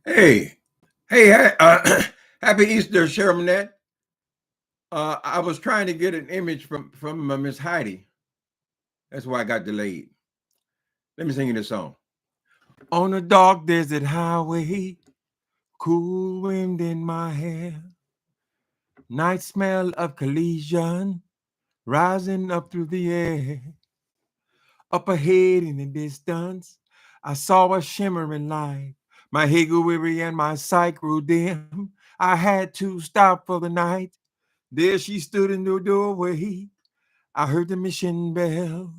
Hey, happy Easter, Shermanette. I was trying to get an image from Miss Heidi. That's why I got delayed. Let me sing you this song. On a dark desert highway, cool wind in my hair, night smell of collision rising up through the air. Up ahead in the distance, I saw a shimmering light. My head grew weary and my sight grew dim. I had to stop for the night. There she stood in the doorway. I heard the mission bell,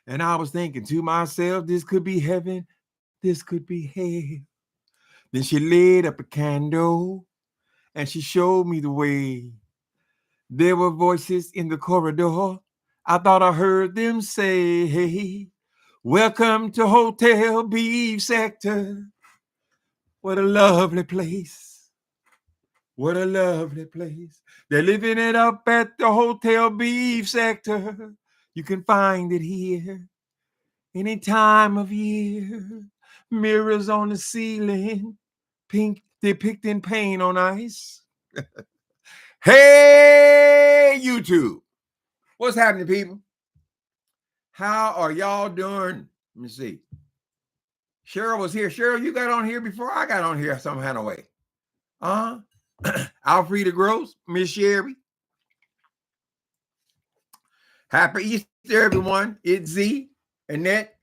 and I was thinking to myself, this could be heaven, this could be hell. Then she lit up a candle, and she showed me the way. There were voices in the corridor. I thought I heard them say, hey, welcome to Hotel Beef Sector. What a lovely place. What a lovely place. They're living it up at the Hotel Beef Sector. You can find it here any time of year. Mirrors on the ceiling, pink depicting pain on ice. Hey, YouTube. What's happening, people? How are y'all doing? Let me see. Cheryl was here. Cheryl, you got on here before I got on here some kind of way. Alfreda Gross, Miss Sherry. Happy Easter, everyone. It's Z, Annette,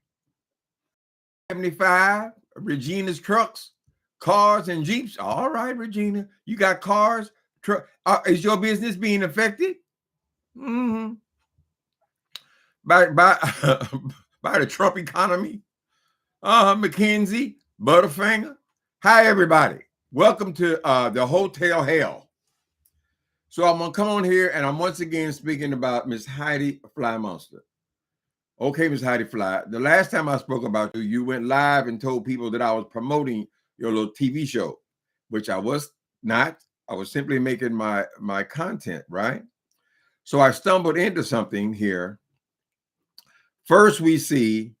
75, Regina's Trucks, Cars, and Jeeps. All right, Regina. You got cars, truck. Is your business being affected? Mm-hmm. By by the Trump economy? McKenzie, Butterfinger. Hi, everybody. Welcome to the Hotel Hell. So I'm going to come on here, and I'm once again speaking about Miss Heidi Fly Monster. Okay, Miss Heidi Fly, the last time I spoke about you, you went live and told people that I was promoting your little TV show, which I was not. I was simply making my content, right? So I stumbled into something here. First, we see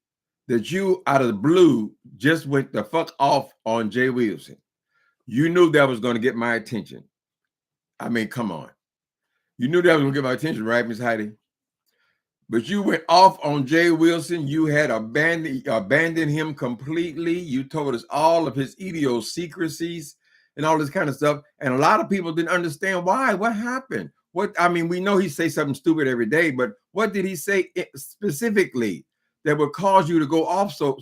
that you, out of the blue, just went the fuck off on Jay Wilson. You knew that was going to get my attention. I mean, come on. You knew that was going to get my attention, right, Miss Heidi? But you went off on Jay Wilson. You had abandoned him completely. You told us all of his idiosyncrasies and all this kind of stuff. And a lot of people didn't understand why. What happened? We know he say something stupid every day, but what did he say specifically that would cause you to go off so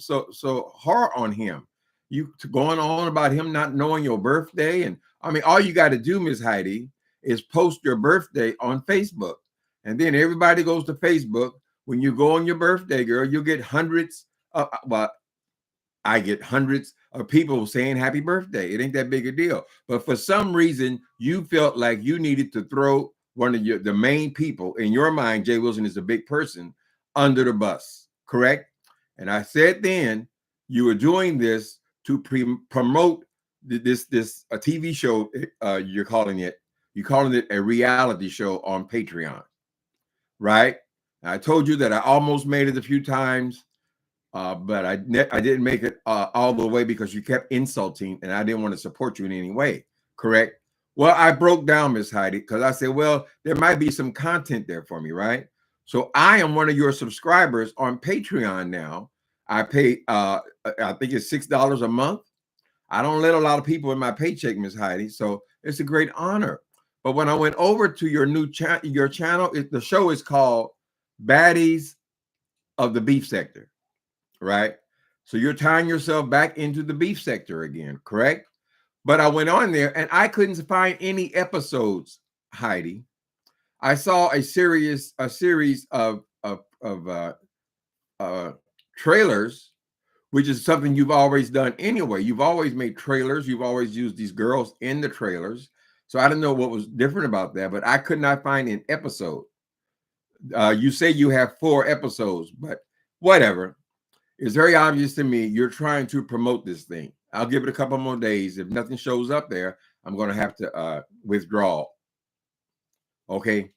hard on him? You going on about him not knowing your birthday. And all you got to do, Miss Heidi, is post your birthday on Facebook. And then everybody goes to Facebook. When you go on your birthday, girl, you'll get hundreds I get hundreds of people saying happy birthday. It ain't that big a deal. But for some reason, you felt like you needed to throw one of the main people in your mind. Jay Wilson is a big person, under the bus, correct? And I said then you were doing this to promote this a TV show. You're calling it a reality show on Patreon, right? I told you that I almost made it a few times, but I didn't make it all the way because you kept insulting, and I didn't want to support you in any way. Correct? Well, I broke down, Miss Heidi, because I said, well, there might be some content there for me, right? So I am one of your subscribers on Patreon now. I pay, I think it's $6 a month. I don't let a lot of people in my paycheck, Miss Heidi, so it's a great honor. But when I went over to your your channel, the show is called Baddies of the Beef Sector, right? So you're tying yourself back into the beef sector again, correct? But I went on there and I couldn't find any episodes, Heidi. I saw a series of trailers, which is something you've always done anyway. You've always made trailers. You've always used these girls in the trailers. So I didn't know what was different about that, but I could not find an episode. You say you have 4 episodes, but whatever. It's very obvious to me you're trying to promote this thing. I'll give it a couple more days. If nothing shows up there, I'm going to have to withdraw. Okay.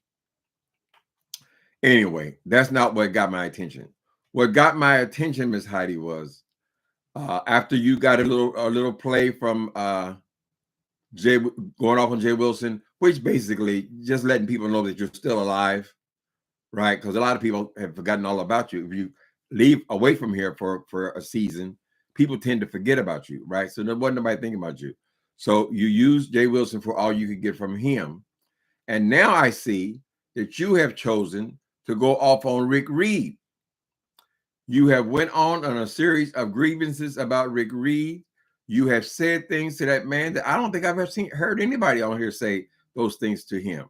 Anyway, that's not what got my attention. What got my attention, Miss Heidi, was After you got a little play from Jay going off on Jay Wilson, which basically just letting people know that you're still alive, right? Because a lot of people have forgotten all about you. If you leave away from here for a season, people tend to forget about you, right? So there wasn't nobody thinking about you. So you used Jay Wilson for all you could get from him. And now I see that you have chosen to go off on Rick Reed. You have went on a series of grievances about Rick Reed. You have said things to that man that I don't think I've ever heard anybody on here say those things to him.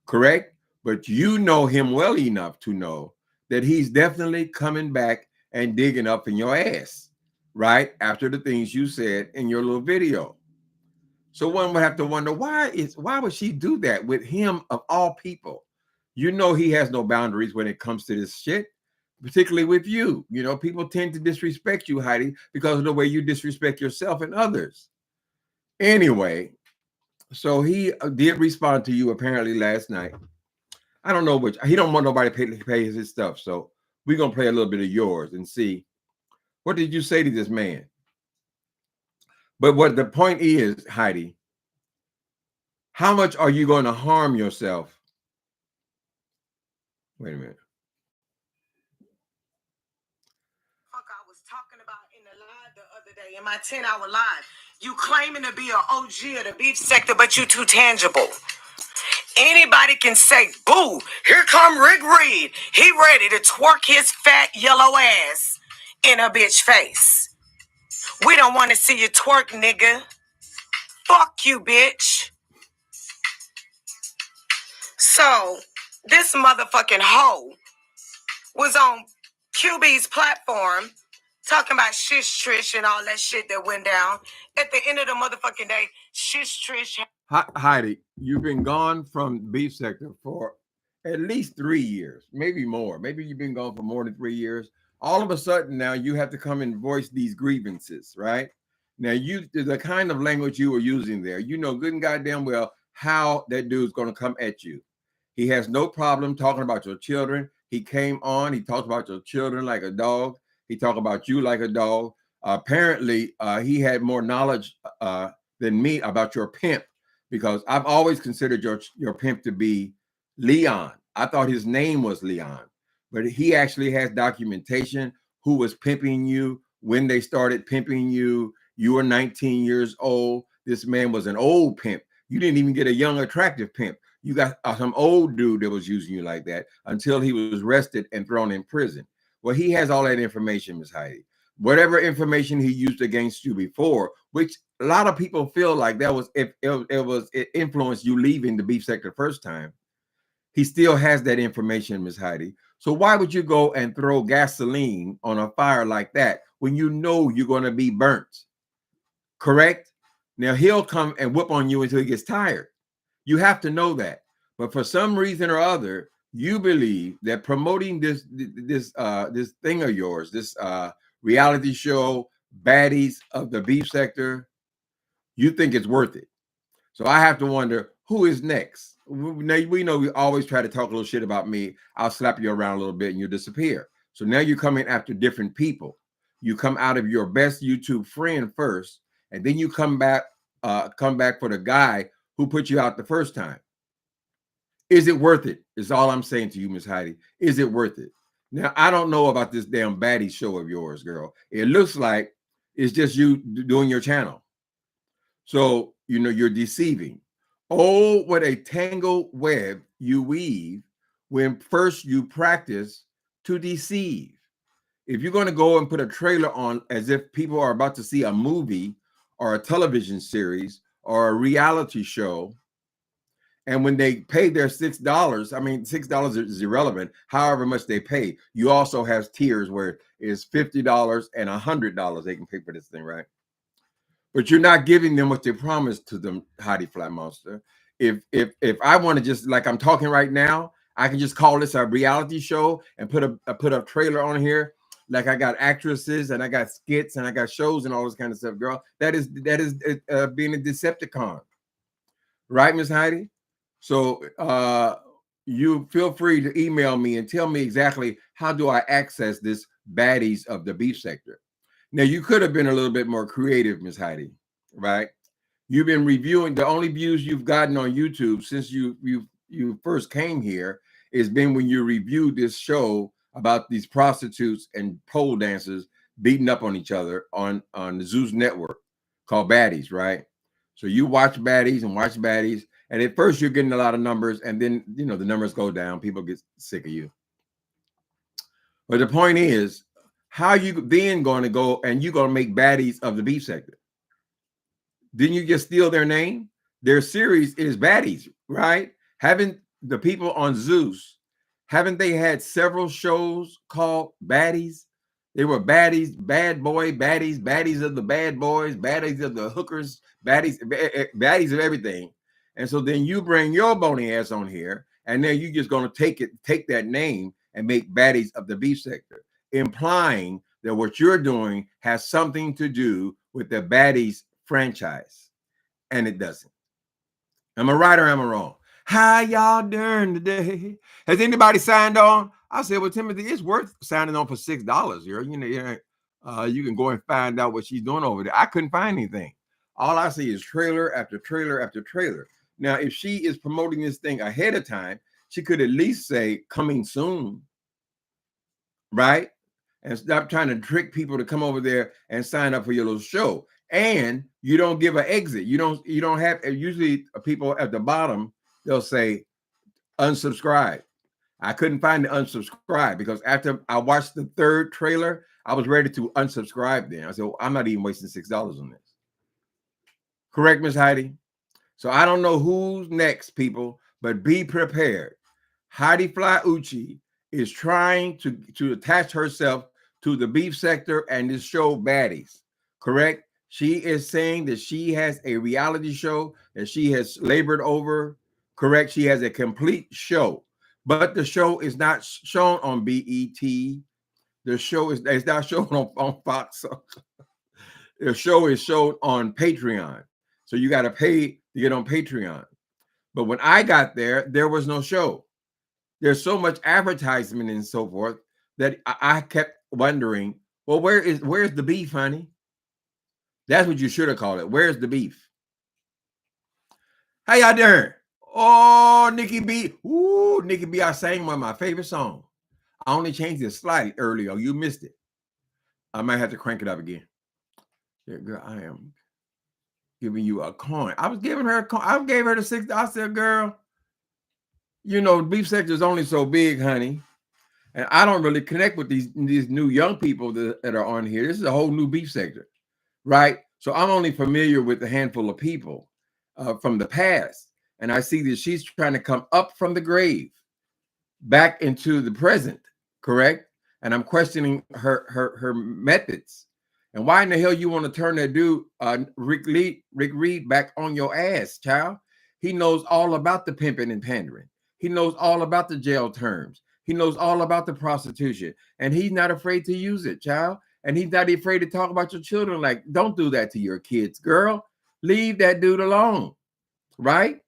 Correct? But you know him well enough to know that he's definitely coming back and digging up in your ass, right? After the things you said in your little video. So one would have to wonder why would she do that with him of all people? You know he has no boundaries when it comes to this shit, particularly with you. You know, people tend to disrespect you, Heidi, because of the way you disrespect yourself and others. Anyway, so he did respond to you apparently last night. I don't know which. He don't want nobody to pay his stuff. So we're gonna play a little bit of yours and see what did you say to this man. But what the point is, Heidi, how much are you going to harm yourself? Wait a minute. I was talking about in the live the other day, in my 10-hour live. You claiming to be an OG of the beef sector, but you too tangible. Anybody can say, boo, here come Rick Reed. He ready to twerk his fat yellow ass in a bitch face. We don't want to see you twerk, nigga. Fuck you, bitch. So, this motherfucking hoe was on QB's platform talking about Shish Trish and all that shit that went down. At the end of the motherfucking day, Shish Trish. Heidi, you've been gone from the beef sector for at least 3 years, maybe more. Maybe you've been gone for more than 3 years. All of a sudden now you have to come and voice these grievances, right? Now the kind of language you were using there, you know good and goddamn well how that dude's going to come at you. He has no problem talking about your children. He came on, he talked about your children like a dog. He talked about you like a dog. Apparently, he had more knowledge than me about your pimp, because I've always considered your pimp to be Leon. I thought his name was Leon, but he actually has documentation who was pimping you, when they started pimping you. You were 19 years old. This man was an old pimp. You didn't even get a young, attractive pimp. You got some old dude that was using you like that until he was arrested and thrown in prison. Well, he has all that information, Ms. Heidi. Whatever information he used against you before, which a lot of people feel like that was it influenced you leaving the beef sector the first time. He still has that information, Ms. Heidi. So why would you go and throw gasoline on a fire like that when you know you're going to be burnt? Correct? Now he'll come and whip on you until he gets tired. You have to know that. But for some reason or other, you believe that promoting this thing of yours, this reality show, Baddies of the Beef Sector, you think it's worth it. So I have to wonder who is next. We know we always try to talk a little shit about me. I'll slap you around a little bit and you disappear. So now you're coming after different people. You come out of your best YouTube friend first, and then you come back for the guy who put you out the first time. Is it worth it? Is all I'm saying to you, Miss Heidi. Is it worth it? Now, I don't know about this damn baddie show of yours, girl. It looks like it's just you doing your channel. So, you know, you're deceiving. Oh, what a tangled web you weave when first you practice to deceive. If you're going to go and put a trailer on as if people are about to see a movie or a television series or a reality show, and when they pay their $6, I mean, $6 is irrelevant. However much they pay, you also have tiers where it's $50 and $100 they can pay for this thing, right? But you're not giving them what they promised to them, Heidi Flat Monster. If I want to just, like I'm talking right now, I can just call this a reality show and put a trailer on here. Like I got actresses and I got skits and I got shows and all this kind of stuff, girl. That is being a Decepticon, right, Miss Heidi? So you feel free to email me and tell me exactly how do I access this Baddies of the Beef Sector. Now you could have been a little bit more creative, Miss Heidi, right? You've been reviewing. The only views you've gotten on YouTube since you first came here has been when you reviewed this show about these prostitutes and pole dancers beating up on each other on the Zeus network called Baddies, right? So you watch Baddies, and at first you're getting a lot of numbers, and then the numbers go down. People get sick of you. But the point is, how you then going to go and you're going to make baddies of the beef sector? Didn't you just steal their name? Their series is Baddies, right? Haven't the people on Zeus, haven't they had several shows called Baddies? They were baddies, bad boy, baddies, baddies of the bad boys, baddies of the hookers, baddies of everything. And so then you bring your bony ass on here, and then you just going to take that name and make baddies of the beef sector, implying that what you're doing has something to do with the baddies franchise, and it doesn't. Am I right or am I wrong? How y'all doing today? Has anybody signed on? I said, well, Timothy, it's worth signing on for $6 here. You can go and find out what she's doing over there. I couldn't find anything. All I see is trailer after trailer after trailer. Now, if she is promoting this thing ahead of time, she could at least say coming soon, right? And stop trying to trick people to come over there and sign up for your little show. And you don't give an exit. You don't have, usually people at the bottom, they'll say unsubscribe. I couldn't find the unsubscribe because after I watched the third trailer, I was ready to unsubscribe then. I said, well, I'm not even wasting $6 on this. Correct, Miss Heidi? So I don't know who's next, people, but be prepared. Heidi Fly Uchi is trying to attach herself to the beef sector and this show Baddies, correct? She is saying that she has a reality show that she has labored over, correct? She has a complete show, but the show is not shown on BET. The show is not shown on Fox. The show is shown on Patreon. So you got to pay to get on Patreon. But when I got there, there was no show. There's so much advertisement and so forth that I kept wondering, well, where's the beef, honey? That's what you should have called it. Where's the beef? How y'all doing? Oh, Nikki B. Ooh, Nikki B. I sang one of my favorite songs. I only changed it slightly earlier. You missed it. I might have to crank it up again. Yeah, girl, I am giving you a coin. I was giving her a coin. I gave her the $6. I said, girl, beef sector is only so big, honey. And I don't really connect with these new young people that are on here. This is a whole new beef sector, right? So I'm only familiar with a handful of people from the past. And I see that she's trying to come up from the grave back into the present, correct? And I'm questioning her methods. And why in the hell you want to turn that dude, Rick Reed, back on your ass, child? He knows all about the pimping and pandering. He knows all about the jail terms. He knows all about the prostitution. And he's not afraid to use it, child. And he's not afraid to talk about your children. Like, don't do that to your kids, girl. Leave that dude alone, right?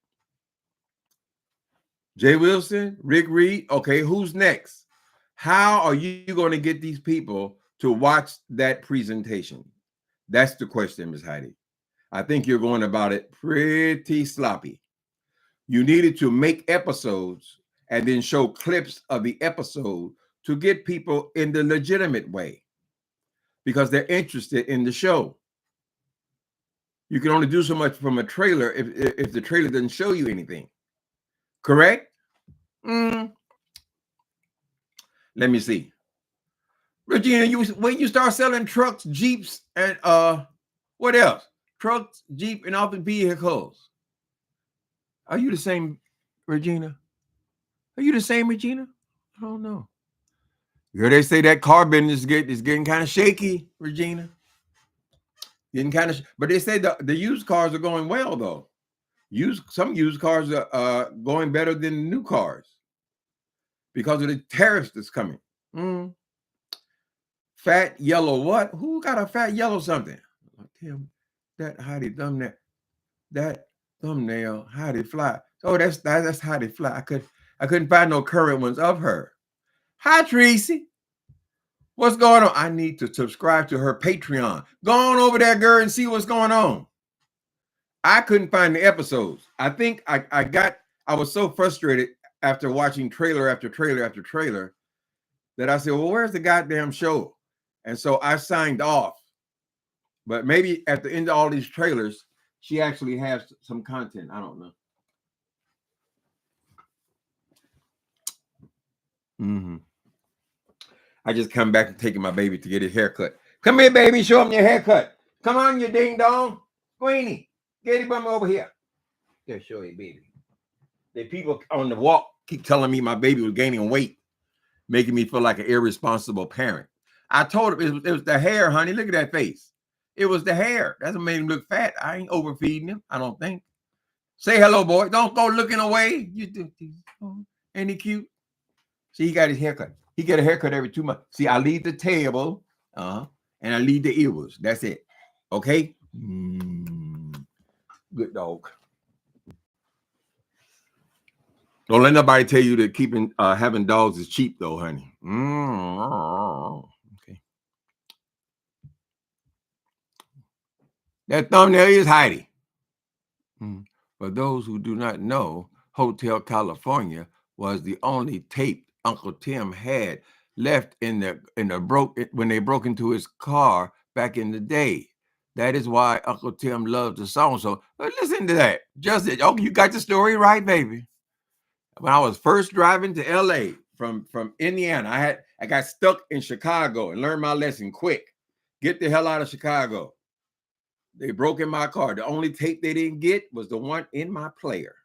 Jay Wilson, Rick Reed. Okay, who's next? How are you going to get these people to watch that presentation? That's the question, Ms. Heidi. I think you're going about it pretty sloppy. You needed to make episodes and then show clips of the episode to get people in the legitimate way because they're interested in the show. You can only do so much from a trailer if the trailer doesn't show you anything. Correct? Let me see. Regina, when you start selling trucks, Jeeps, and what else? Trucks, Jeep, and other vehicles. Are you the same, Regina? Are you the same, Regina? I don't know. You heard they say that car business is getting kind of shaky, Regina. Getting kind of, but they say the used cars are going well though. Some used cars are going better than new cars because of the tariffs that's coming. Fat yellow what? Who got a fat yellow something? Damn, that Heidi thumbnail. That thumbnail, Heidi Fly. Oh, that's Heidi Fly. I couldn't find no current ones of her. Hi, Tracy. What's going on? I need to subscribe to her Patreon. Go on over there, girl, and see what's going on. I couldn't find the episodes. I think I was so frustrated after watching trailer after trailer after trailer that I said, well, where's the goddamn show? And so I signed off. But maybe at the end of all these trailers, she actually has some content. I don't know. I just come back and taking my baby to get his haircut. Come here, baby. Show him your haircut. Come on, you ding dong. Queenie, get him over here. There, show you, baby. The people on the walk keep telling me my baby was gaining weight, making me feel like an irresponsible parent. I told him it was the hair, honey. Look at that face. It was the hair. That's what made him look fat. I ain't overfeeding him, I don't think. Say hello, boy. Don't go looking away. You do. Ain't he cute? See, he got his haircut. He get a haircut every 2 months. See, I leave the table, and I leave the ears. That's it. Okay? Good dog. Don't let nobody tell you that having dogs is cheap, though, honey. Okay. That thumbnail is Heidi. For those who do not know, Hotel California was the only tape Uncle Tim had left when they broke into his car back in the day. That is why Uncle Tim loved the song. So listen to that. You got the story right, baby. When I was first driving to LA from Indiana, I got stuck in Chicago and learned my lesson quick. Get the hell out of Chicago. They broke in my car. The only tape they didn't get was the one in my player.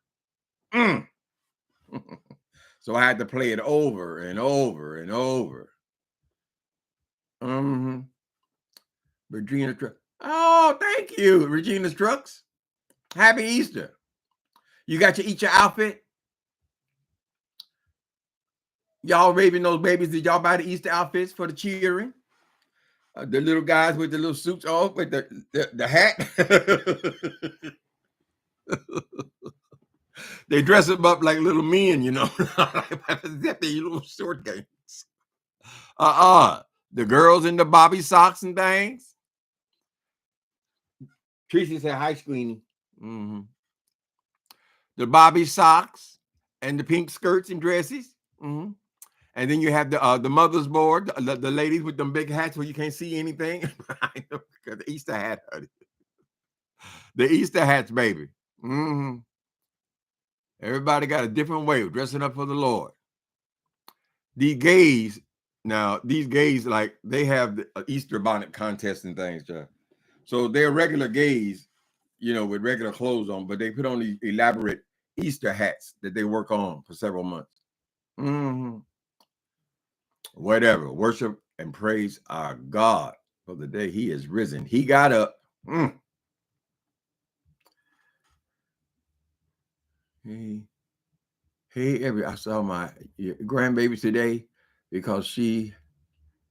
So I had to play it over and over and over. Regina Trucks. Oh, thank you, Regina's Trucks. Happy Easter. You got to eat your outfit? Y'all raving those babies. Did y'all buy the Easter outfits for the cheering? The little guys with the little suits on with the hat. They dress them up like little men, you know. They little short games. The girls in the bobby socks and things. Tracy said, hi, Squeenie. The bobby socks and the pink skirts and dresses. And then you have the mother's board, the ladies with them big hats where you can't see anything. I know, because the Easter hat, honey. The Easter hats, baby. Everybody got a different way of dressing up for the Lord. These gays, like, they have the Easter bonnet contest and things, Joe. So they're regular gays, with regular clothes on, but they put on these elaborate Easter hats that they work on for several months. Whatever. Worship and praise our God for the day he is risen. He got up. Hey, I saw my grandbaby today because she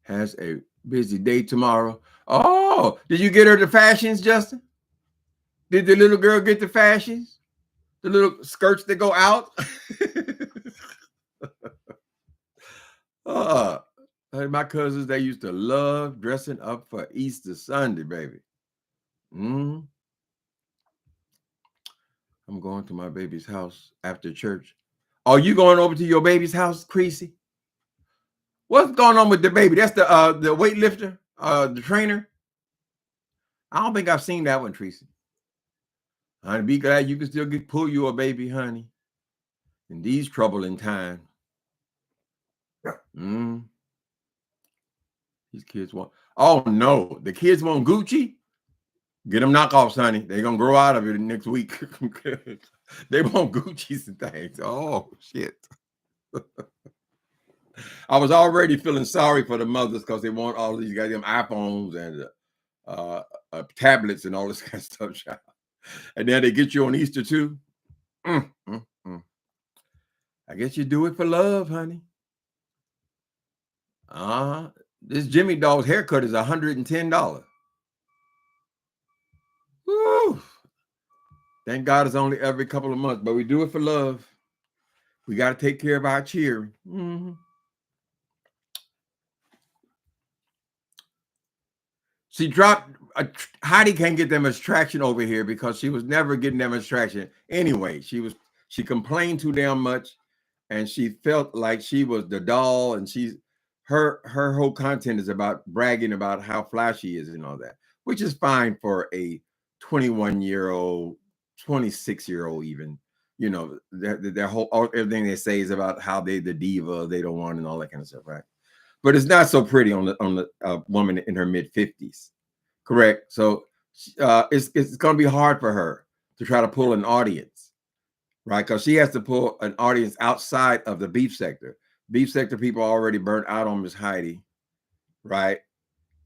has a busy day tomorrow. Oh, did you get her the fashions, Justin? Did the little girl get the fashions? The little skirts that go out? My cousins, they used to love dressing up for Easter Sunday, baby. I'm going to my baby's house after church. Are you going over to your baby's house, Creasy? What's going on with the baby? That's the weightlifter, the trainer. I don't think I've seen that one, Tracy. Honey, be glad you can still pull you a baby, honey, in these troubling times. These kids want. Oh no, the kids want Gucci. Get them knockoffs, honey. They're gonna grow out of it next week. They want Gucci's and things. Oh shit. I was already feeling sorry for the mothers because they want all these goddamn iPhones and tablets and all this kind of stuff. And then they get you on Easter too. I guess you do it for love, honey. This Jimmy Dog's haircut is $110. Woo! Thank God it's only every couple of months, but we do it for love. We got to take care of our cheering. She dropped. Heidi can't get that much traction over here because she was never getting that much traction anyway. She complained too damn much, and she felt like she was the doll, and her whole content is about bragging about how fly she is and all that, which is fine for a 21-year-old, 26-year-old even. You know, their whole everything they say is about how they the diva they don't want and all that kind of stuff, right? But it's not so pretty on the woman in her mid-50s. Correct. So it's going to be hard for her to try to pull an audience, right? Because she has to pull an audience outside of the beef sector. Beef sector people are already burnt out on Miss Heidi, right?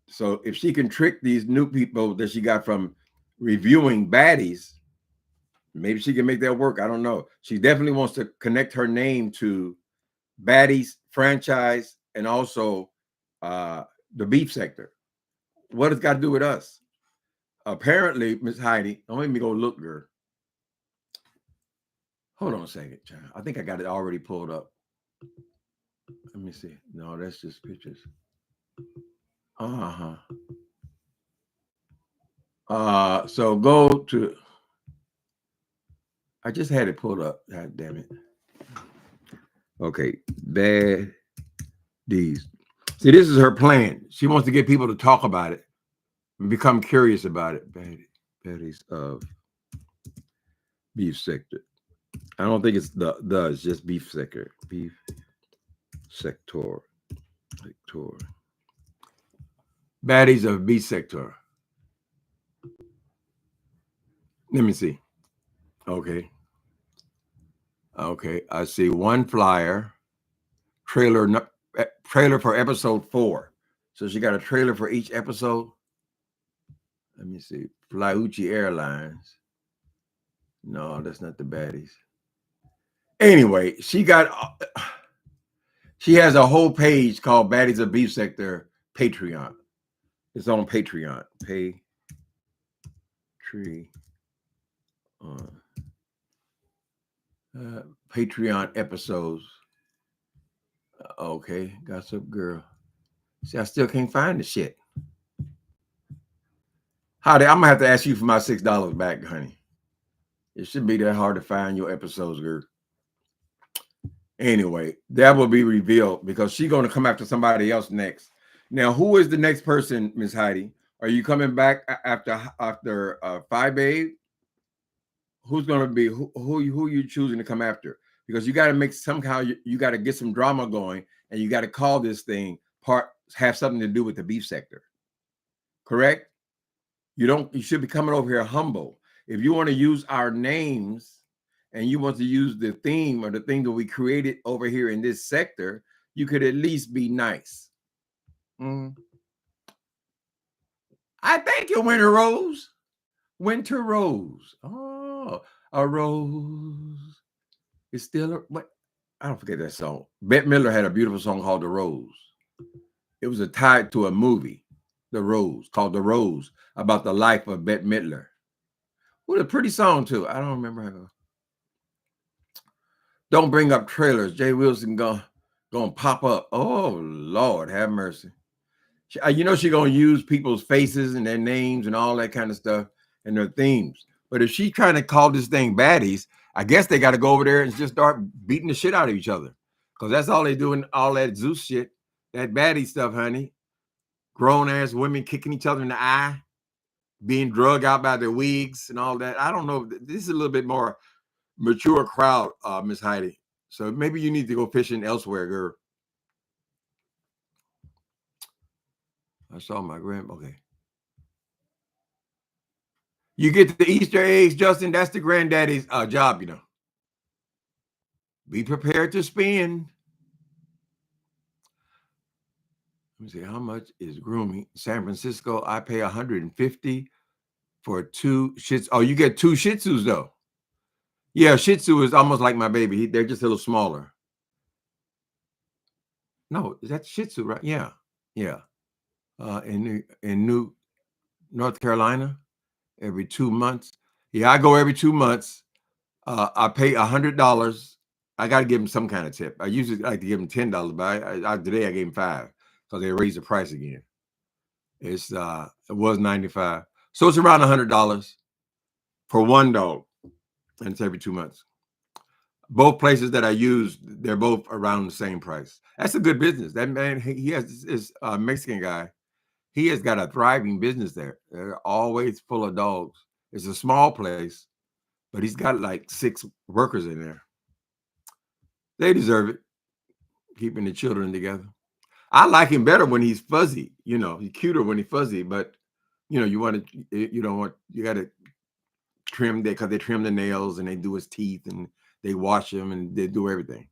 So if she can trick these new people that she got from reviewing baddies, maybe she can make that work. I don't know. She definitely wants to connect her name to baddies franchise and also the beef sector. What has got to do with us? Apparently, Miss Heidi, don't let me go look, girl. Hold on a second, child. I think I got it already pulled up. Let me see. No, that's just pictures. Uh-huh. So go to, I just had it pulled up. God damn it. Okay, bad D's. See, this is her plan. She wants to get people to talk about it and become curious about it. Baddies of beef sector. I don't think it's it's just beef sector. Beef sector. Baddies of beef sector. Let me see. Okay. I see one flyer. Trailer for episode 4. So she got a trailer for each episode. Let me see. Flyucci Airlines. No, that's not the baddies. Anyway, she has a whole page called Baddies of Beef Sector Patreon. It's on Patreon. Patreon episodes. Okay, Gossip Girl. See, I still can't find the shit. Heidi, I'm gonna have to ask you for my $6 back, honey. It shouldn't be that hard to find your episodes, girl. Anyway, that will be revealed because she's gonna come after somebody else next. Now, who is the next person, Miss Heidi? Are you coming back after Five Babe? Who's gonna be who you choosing to come after? Because you got to make somehow you got to get some drama going, and you got to call this thing have something to do with the beef sector. Correct? You should be coming over here humble. If you want to use our names and you want to use the theme or the thing that we created over here in this sector, you could at least be nice. I thank you, Winter Rose. Winter Rose. Oh, a rose is still what? I don't forget that song. Bette Midler had a beautiful song called The Rose. It was tied to a movie, The Rose, called The Rose, about the life of Bette Midler. What a pretty song too. I don't remember how to go. Don't bring up trailers. Jay Wilson gonna pop up. Oh Lord, have mercy. You know she's gonna use people's faces and their names and all that kind of stuff and their themes. But if she's trying to call this thing baddies, I guess they got to go over there and just start beating the shit out of each other, because that's all they doing. All that Zeus shit, that baddie stuff, honey. Grown ass women kicking each other in the eye, being drugged out by their wigs and all that. I don't know. This is a little bit more mature crowd, Miss Heidi. So maybe you need to go fishing elsewhere, girl. I saw my grandma. Okay. You get the Easter eggs, Justin. That's the granddaddy's job, you know. Be prepared to spend. Let me see, how much is grooming? San Francisco, I pay $150 for 2 shits. Oh, you get 2 Shih Tzus though. Yeah, Shih Tzu is almost like my baby. They're just a little smaller. No, is that Shih Tzu, right? Yeah. In New North Carolina, every 2 months. Yeah, I go every 2 months. I pay $100. I got to give them some kind of tip. I usually like to give them $10, but today I gave them $5 because they raised the price again. It's it was $95. So it's around $100 for one dog. And it's every 2 months. Both places that I use, they're both around the same price. That's a good business. That man, he has this Mexican guy. He has got a thriving business there. They're always full of dogs. It's a small place, but he's got like 6 workers in there. They deserve it, keeping the children together. I like him better when he's fuzzy. You know, he's cuter when he's fuzzy, but you know, you don't want, you got to trim that because they trim the nails and they do his teeth and they wash him and they do everything.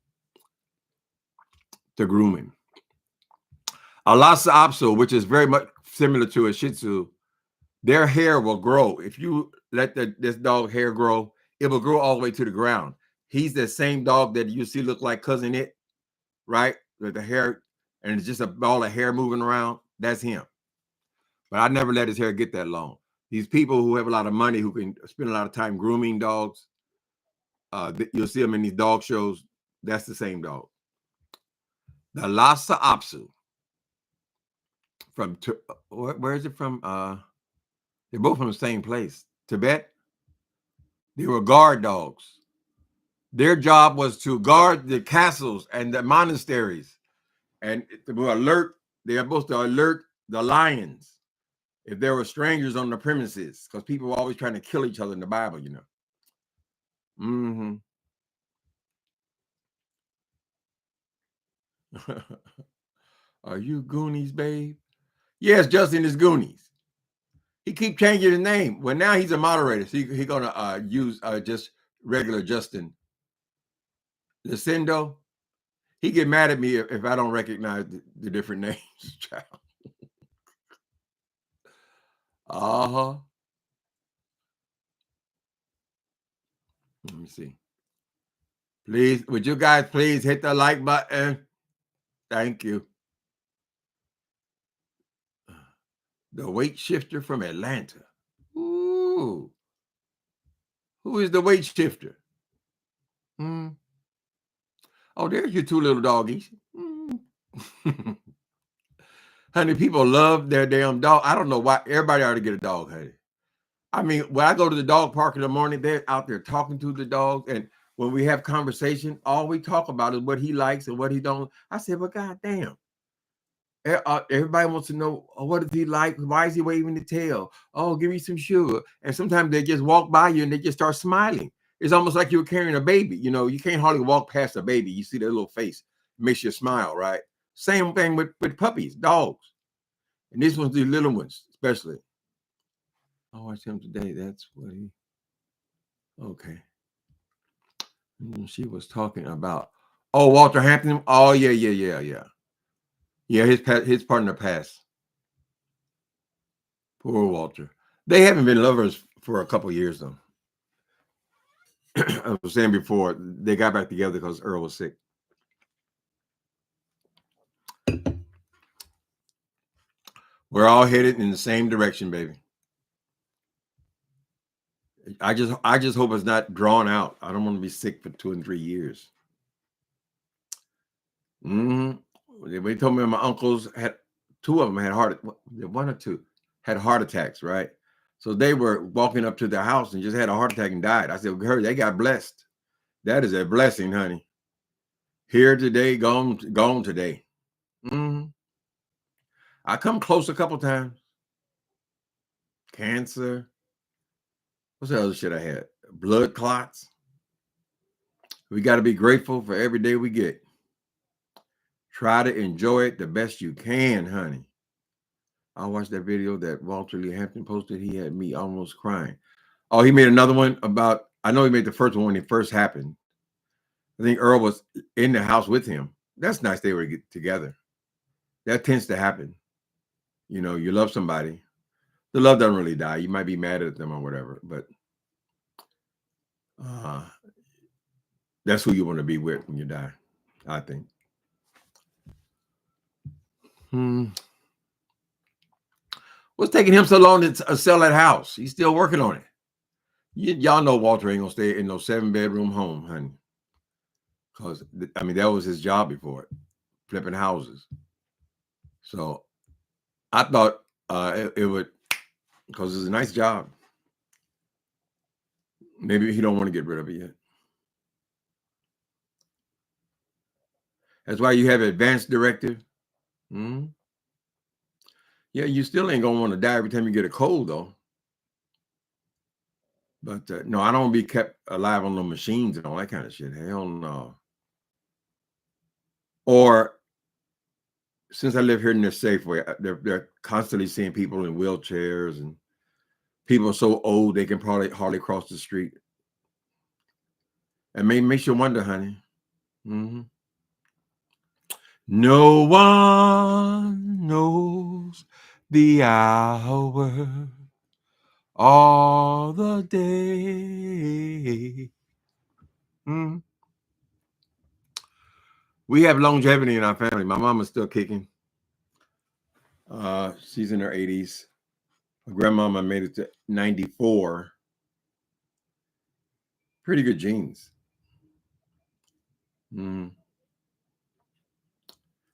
The grooming. A Lhasa Apso, which is very much similar to a Shih Tzu, their hair will grow. If you let this dog hair grow, it will grow all the way to the ground. He's the same dog that you see look like Cousin It, right? With the hair, and it's just a ball of hair moving around. That's him. But I never let his hair get that long. These people who have a lot of money, who can spend a lot of time grooming dogs, you'll see them in these dog shows. That's the same dog. The Lhasa Apso. From where is it from? They're both from the same place, Tibet. They were guard dogs. Their job was to guard the castles and the monasteries, and they're supposed to alert the lions if there were strangers on the premises, because people were always trying to kill each other in the Bible, you know. Mm-hmm. Are you Goonies, babe? Yes, Justin is Goonies. He keep changing his name. Well, now he's a moderator, so he's gonna use just regular Justin. Lucindo, he get mad at me if I don't recognize the different names. Uh-huh. Let me see. Please, would you guys please hit the like button? Thank you. The weight shifter from Atlanta. Ooh. Who is the weight shifter? Hmm. Oh, there's your 2 little doggies. Honey, people love their damn dog. I don't know why. Everybody ought to get a dog, honey. I mean, when I go to the dog park in the morning, they're out there talking to the dogs. And when we have conversation, all we talk about is what he likes and what he don't. I said, well, goddamn. Everybody wants to know, oh, what does he like? Why is he waving the tail? Oh, give me some sugar. And sometimes they just walk by you and they just start smiling. It's almost like you're carrying a baby. You know, you can't hardly walk past a baby. You see their little face. It makes you smile, right? Same thing with puppies, dogs. And this one's the little ones, especially. I watched him today. That's what he. Okay. She was talking about. Oh, Walter Hampton. Oh, yeah. Yeah, his partner passed. Poor Walter. They haven't been lovers for a couple years, though. I was saying before, they got back together because Earl was sick. We're all headed in the same direction, baby. I just hope it's not drawn out. I don't want to be sick for 2 and 3 years. They told me my uncles had 2 of them had one or 2 had heart attacks, right? So they were walking up to their house and just had a heart attack and died. I said, "Hey, they got blessed. That is a blessing, honey. Here today, gone today." I come close a couple times. Cancer. What's the other shit I had? Blood clots. We got to be grateful for every day we get. Try to enjoy it the best you can, honey. I watched that video that Walter Lee Hampton posted. He had me almost crying. Oh, he made another one about, I know he made the first one when it first happened. I think Earl was in the house with him. That's nice they were together. That tends to happen. You know, you love somebody. The love doesn't really die. You might be mad at them or whatever, but that's who you want to be with when you die, I think. What's taking him so long to sell that house? He's still working on it. Y'all know Walter ain't gonna stay in no 7-bedroom home, honey. Because I mean, that was his job before it, flipping houses. So I thought it would, because it's a nice job. Maybe he don't want to get rid of it yet. That's why you have advanced directive. Mm-hmm. Yeah, you still ain't gonna want to die every time you get a cold, though. But no, I don't be kept alive on the machines and all that kind of shit. Hell no. Or since I live here in this Safeway, they're constantly seeing people in wheelchairs and people so old they can probably hardly cross the street. And makes you wonder, honey. Mm-hmm. No one knows the hour or the day. Mm-hmm. We have longevity in our family. My mom is still kicking. She's in her 80s. My grandmama made it to 94. Pretty good genes. Mm.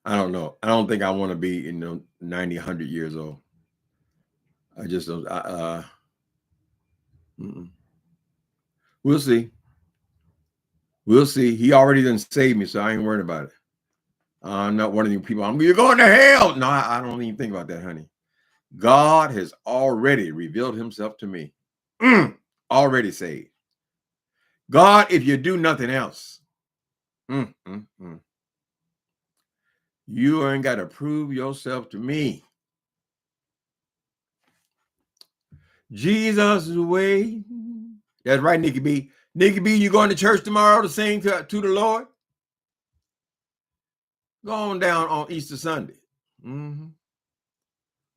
I don't know. I don't think I want to be 90, 100 years old. I just don't. We'll see. We'll see. He already done saved me, so I ain't worried about it. I'm not one of you people. You're going to hell. No, I don't even think about that, honey. God has already revealed himself to me. Already saved. God, if you do nothing else, you ain't got to prove yourself to me. Jesus is way. That's right, Nikki B. Nikki B, you going to church tomorrow to sing to the Lord? Go on down on Easter Sunday. Mm-hmm.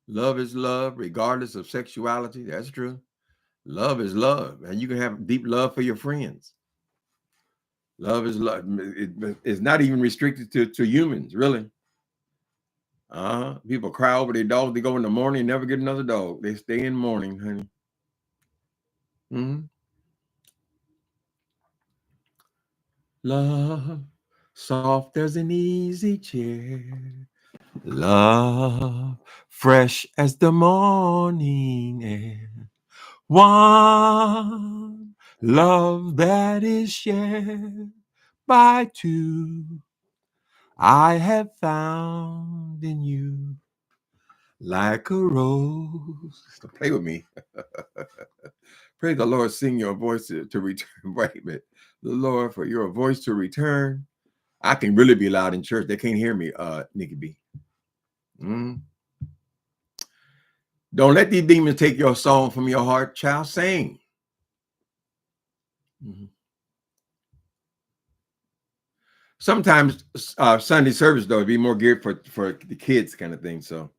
Love is love, regardless of sexuality. That's true. Love is love, and you can have deep love for your friends. Love is love. It's not even restricted to humans, really. People cry over their dog. They go in the morning and never get another dog. They stay in mourning, honey. Mm-hmm. Love, soft as an easy chair. Love, fresh as the morning air. One love that is shared by two. I have found in you like a rose. So play with me. Praise the Lord, sing your voice to return. Wait a minute. The Lord, for your voice to return. I can really be loud in church. They can't hear me, Nikki B. Mm. Don't let these demons take your song from your heart, child. Sing. Mm-hmm. Sometimes Sunday service, though, would be more geared for the kids kind of thing. So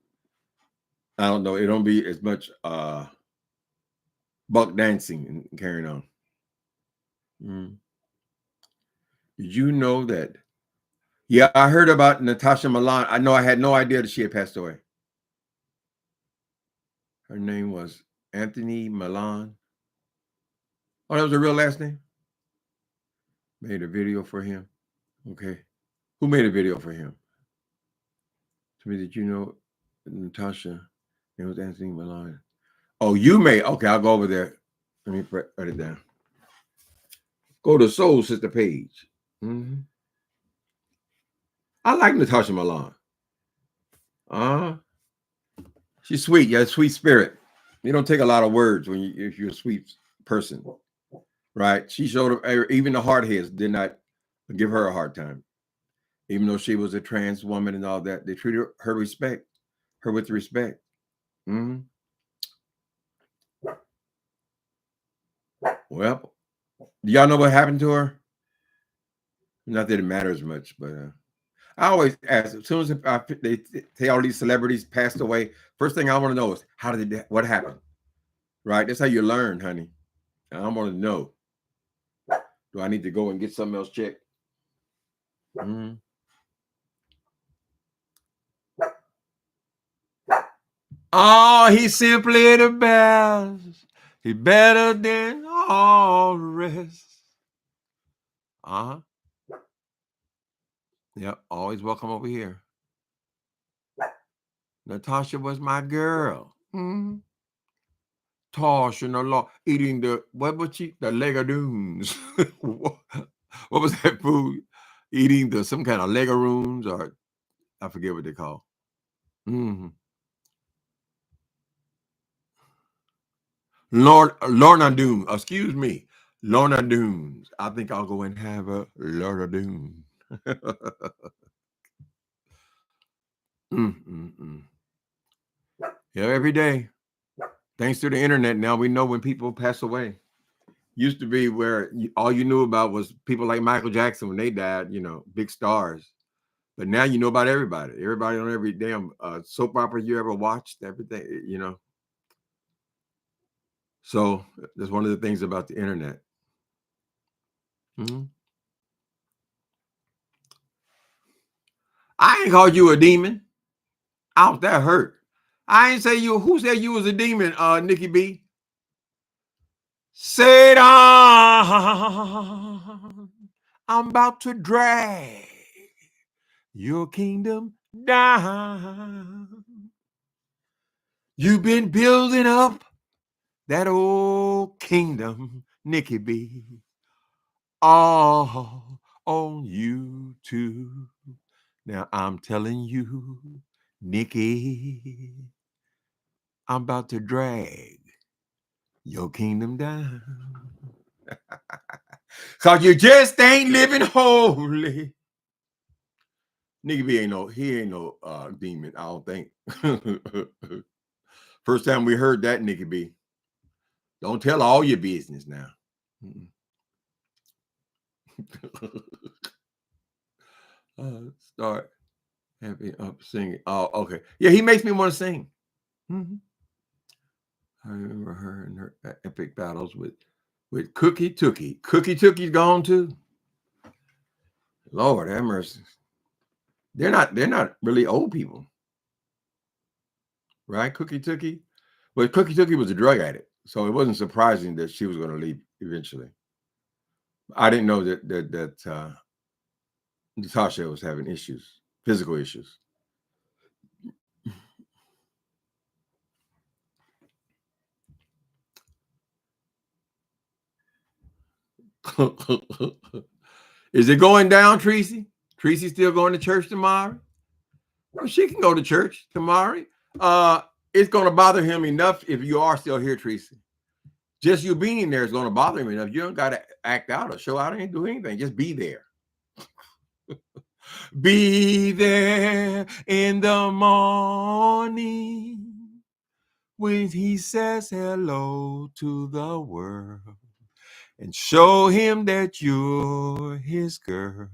I don't know. It don't be as much buck dancing and carrying on. Mm. Did you know that? Yeah, I heard about Natasha Milan. I know I had no idea that she had passed away. Her name was Anthony Milan. Oh, that was her real last name? Made a video for him. Okay. Who made a video for him? To me, did you know Natasha? It was Anthony Milan. Oh, you made. Okay, I'll go over there. Let me write it down. Go to Soul Sister page. Mm-hmm. I like Natasha Milan. She's sweet. Yeah, sweet spirit. You don't take a lot of words if you're a sweet person, right? She showed up. Even the hardheads did not give her a hard time, even though she was a trans woman and all that. They treated her with respect. Mm-hmm. Well, do y'all know what happened to her? Not that it matters much, but I always ask. As soon as they say all these celebrities passed away, first thing I want to know is what happened? Right? That's how you learn, honey. I want to know. Do I need to go and get something else checked? Mm-hmm. Oh, he's simply the best. He's better than all the rest. Yep. Always welcome over here. Natasha was my girl. Mm-hmm. Tosh and the law eating the what was she? The legadoons. What was that food? Eating the some kind of legaroons or I forget what they call. Mm-hmm. Lorna Doone. Excuse me. Lorna Doones. I think I'll go and have a Lorna Doone. Mm-mm-mm. Yeah, every day. Thanks to the internet, now we know when people pass away. Used to be where all you knew about was people like Michael Jackson when they died, big stars. But now you know about everybody. Everybody on every damn soap opera you ever watched, everything. So that's one of the things about the internet. Mhm. I ain't called you a demon. Ouch, that hurt. I ain't say you. Who said you was a demon, Nikki B? Satan, I'm about to drag your kingdom down. You've been building up that old kingdom, Nikki B, all on YouTube. Now I'm telling you, Nikki, I'm about to drag your kingdom down. Cause you just ain't living holy. Nikki B ain't no demon, I don't think. First time we heard that, Nikki B. Don't tell all your business now. Start happy up singing. Oh, okay. Yeah, he makes me want to sing. Mm-hmm. I remember her and her epic battles with Cookie Tookie. Cookie Tookie's gone too. Lord have mercy. They're not really old people, right? Cookie Tookie. But Cookie Tookie was a drug addict, so it wasn't surprising that she was going to leave eventually. I didn't know that Natasha was having issues, physical issues. Is it going down, Tracy? Tracy still going to church tomorrow? Well, she can go to church tomorrow. It's going to bother him enough if you are still here, Tracy. Just you being there is going to bother him enough. You don't got to act out or show out or do anything. Just be there. Be there in the morning when he says hello to the world and show him that you're his girl.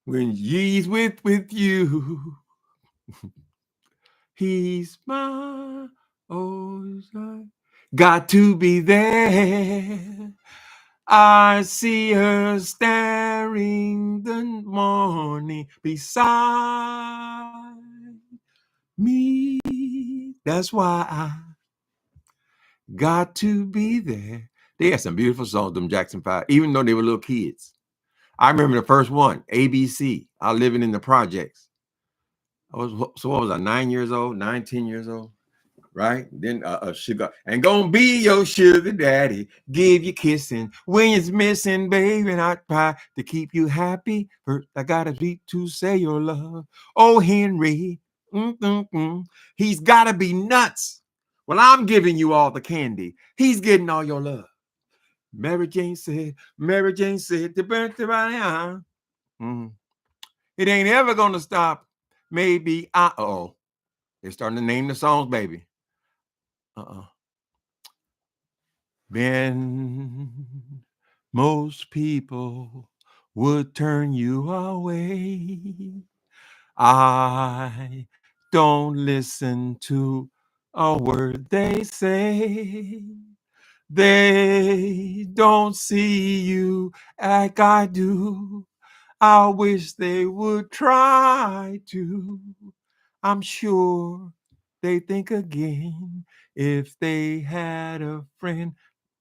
When he's with you, he's my ocean. Got to be there. I see her staring the morning beside me. That's why I got to be there. They had some beautiful songs, them Jackson 5, even though they were little kids. I remember the first one, ABC. I living in the projects. What was I, 9 years old, 10 years old, right? Then sugar, and gonna be your sugar daddy, give you kissing when it's missing, baby, and I try to keep you happy. First, I gotta be to say your love. Oh, Henry, he's gotta be nuts. Well, I'm giving you all the candy. He's getting all your love. Mary Jane said, the birthday right. It ain't ever gonna stop. Maybe they're starting to name the songs, baby. Ben, most people would turn you away. I don't listen to a word they say. They don't see you like I do. I wish they would try to. I'm sure they think again if they had a friend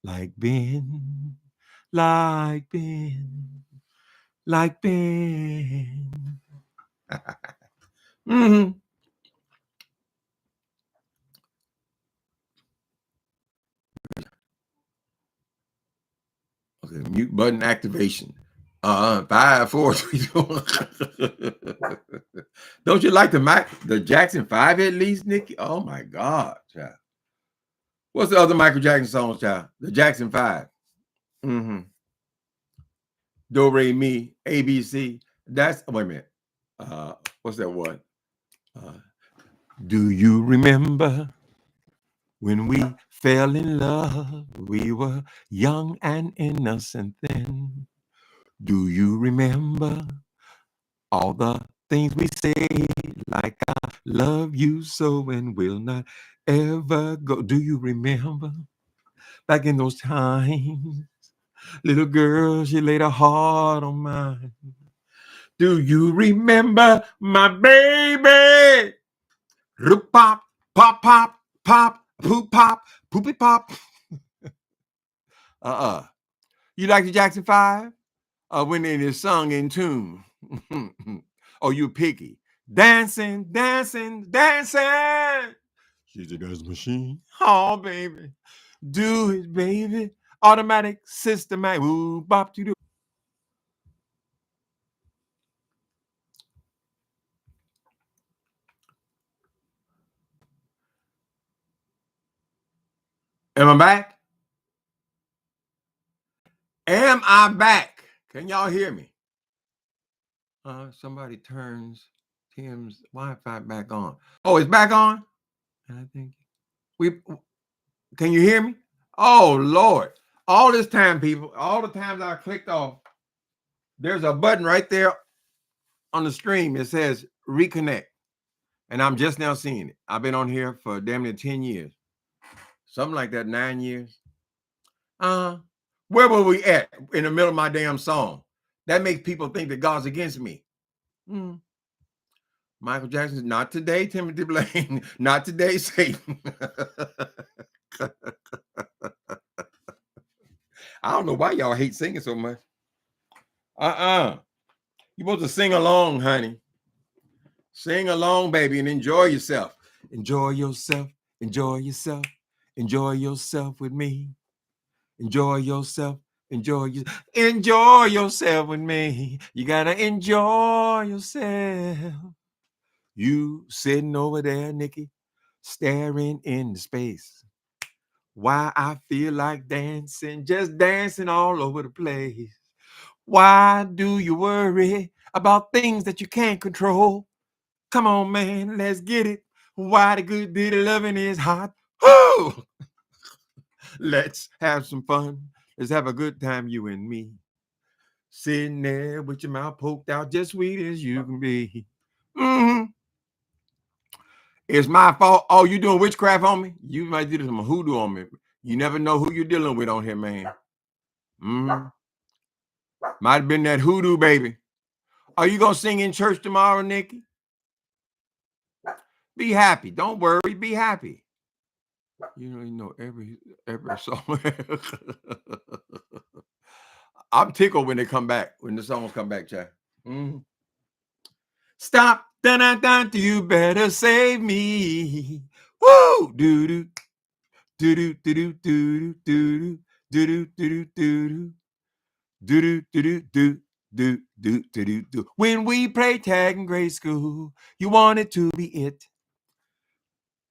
like Ben, like Ben, like Ben. Mm-hmm. Okay, mute button activation. 5, 4, 3, 2. Don't you like the Jackson 5 at least, Nikki? Oh my God, child. What's the other Michael Jackson songs, child? The Jackson 5. Mm-hmm. Do, re, mi, ABC. That's, wait a minute. What's that one? Do you remember when we fell in love? We were young and innocent then. Do you remember all the things we say, like I love you so and will not ever go? Do you remember back in those times? Little girl, she laid her heart on mine. Do you remember my baby? Pop, pop, pop, pop, poop, pop, poopy pop. You like the Jackson 5? When it is sung in tune. Oh, you picky. Dancing, dancing, dancing. She's a dance machine. Oh, baby. Do it, baby. Automatic, systematic. Ooh, bop, do. Am I back? Am I back? Can y'all hear me? Somebody turns Tim's Wi-Fi back on. Oh, it's back on? I think we can you hear me? Oh Lord. All this time, people, all the times I clicked off, there's a button right there on the stream. It says reconnect. And I'm just now seeing it. I've been on here for damn near 10 years. Something like that, 9 years. Where were we at in the middle of my damn song? That makes people think that God's against me. Michael Jackson, not today, Timothy Blaine. Not today, Satan. I don't know why y'all hate singing so much. You're supposed to sing along, honey. Sing along, baby, and enjoy yourself. Enjoy yourself. Enjoy yourself. Enjoy yourself with me. Enjoy yourself. Enjoy yourself with me. You gotta enjoy yourself. You sitting over there, Nikki, staring into space. Why I feel like dancing, just dancing all over the place. Why do you worry about things that you can't control? Come on, man, let's get it. Why the good ditty loving is hot. Woo! Let's have some fun. Let's have a good time, you and me. Sitting there with your mouth poked out, just sweet as you can be. Mm-hmm. It's my fault. Oh, you doing witchcraft on me? You might do some hoodoo on me. You never know who you're dealing with on here, man. Mm-hmm. Might have been that hoodoo baby. Are you gonna sing in church tomorrow, Nikki? Be happy. Don't worry. Be happy. You know every song. I'm tickled when they come back. When the songs come back, Chad. Mm-hmm. Stop. Dun-dun-dun. You better save me. Woo! Do-do. Do-do. Do-do. Do-do. Do-do. Do-do. Do-do. Do-do. Do-do. Do-do. Do-do. When we played tag in grade school, you wanted to be it.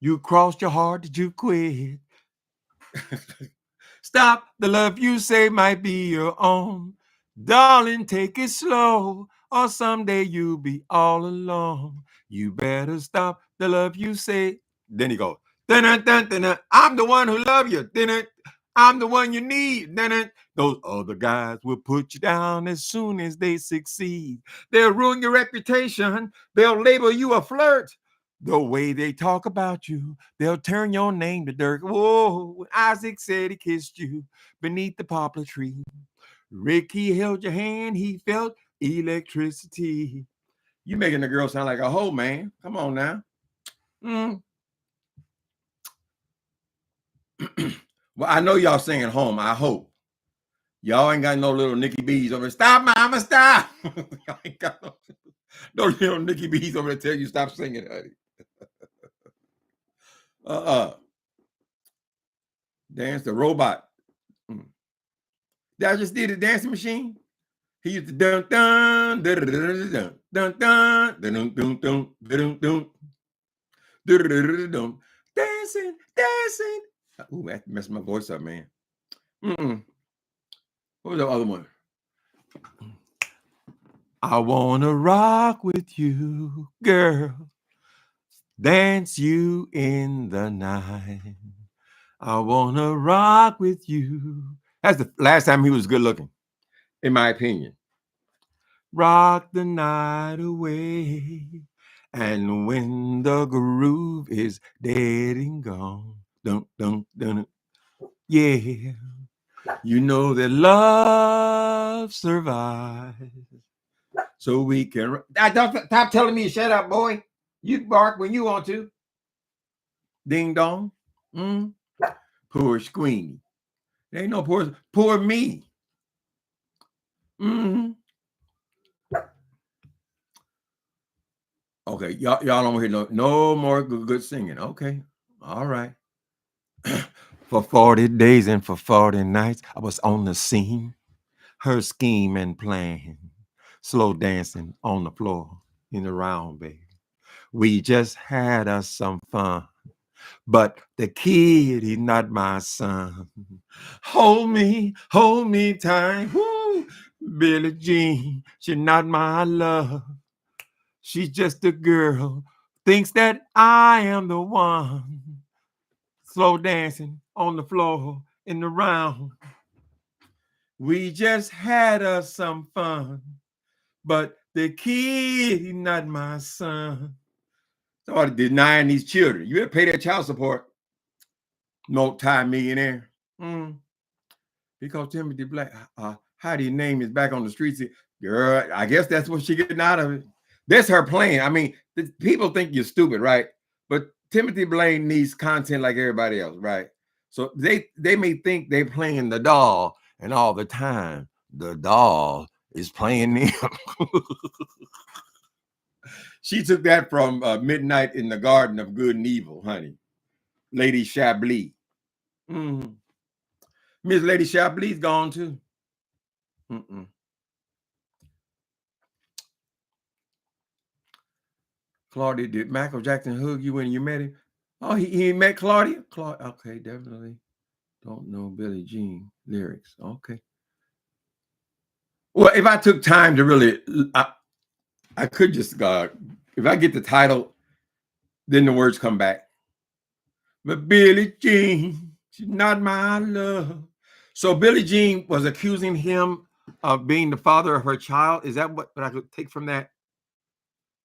You crossed your heart, did you quit? Stop, the love you say might be your own. Darling, take it slow, or someday you'll be all alone. You better stop, the love you say. Then he goes, dun, dun, dun, dun. I'm the one who love you. Dun, I'm the one you need. Dun, dun. Those other guys will put you down as soon as they succeed. They'll ruin your reputation. They'll label you a flirt. The way they talk about you, they'll turn your name to dirt. Whoa, when Isaac said he kissed you beneath the poplar tree, Ricky held your hand, he felt electricity. You making the girl sound like a hoe, man. Come on now. Well, I know y'all singing home. I hope. Y'all ain't got no little Nikki B's over. Stop, mama, stop. Y'all ain't got no. Don't you know Nikki B's over there tell you stop singing, honey. Dance the robot. That I just did a dancing machine. He used to dun dun dun dun dun dun dun dun dun dun dun dancing, dancing. Ooh, that messed my voice up, man. What was the other one? I wanna rock with you, girl. Dance you in the night. I wanna rock with you. That's the last time he was good looking, in my opinion. Rock the night away. And when the groove is dead and gone, dun, dun, dun, yeah, you know that love survives. So we can. Don't stop telling me to shut up, boy. You bark when you want to. Ding dong. Poor Squeenie. There ain't no poor me. Okay, y'all don't hear no more good singing. Okay, all right. For 40 days and for 40 nights, I was on the scene. Her scheme and plan, slow dancing on the floor in the round, baby. We just had us some fun. But the kid, he's not my son. Hold me tight. Woo! Billie Jean, she's not my love. She's just a girl, thinks that I am the one. Slow dancing on the floor in the round. We just had us some fun. But the kid, he's not my son. Started denying these children. You better pay their child support. Multi-millionaire. Because Timothy Black, Heidi's name is back on the streets. Girl, I guess that's what she's getting out of it. That's her plan. I mean, people think you're stupid, right? But Timothy Blaine needs content like everybody else, right? So they may think they're playing the doll, and all the time, the doll is playing them. She took that from Midnight in the Garden of Good and Evil, honey. Lady Chablis. Miss Lady Chablis gone too. Claudia, did Michael Jackson hug you when you met him? Oh, he met Claudia? Okay, definitely. Don't know Billie Jean lyrics. Okay. Well, if I took time to really, I could just, if I get the title, then the words come back. But Billie Jean, she's not my love. So Billie Jean was accusing him of being the father of her child. Is that what I could take from that?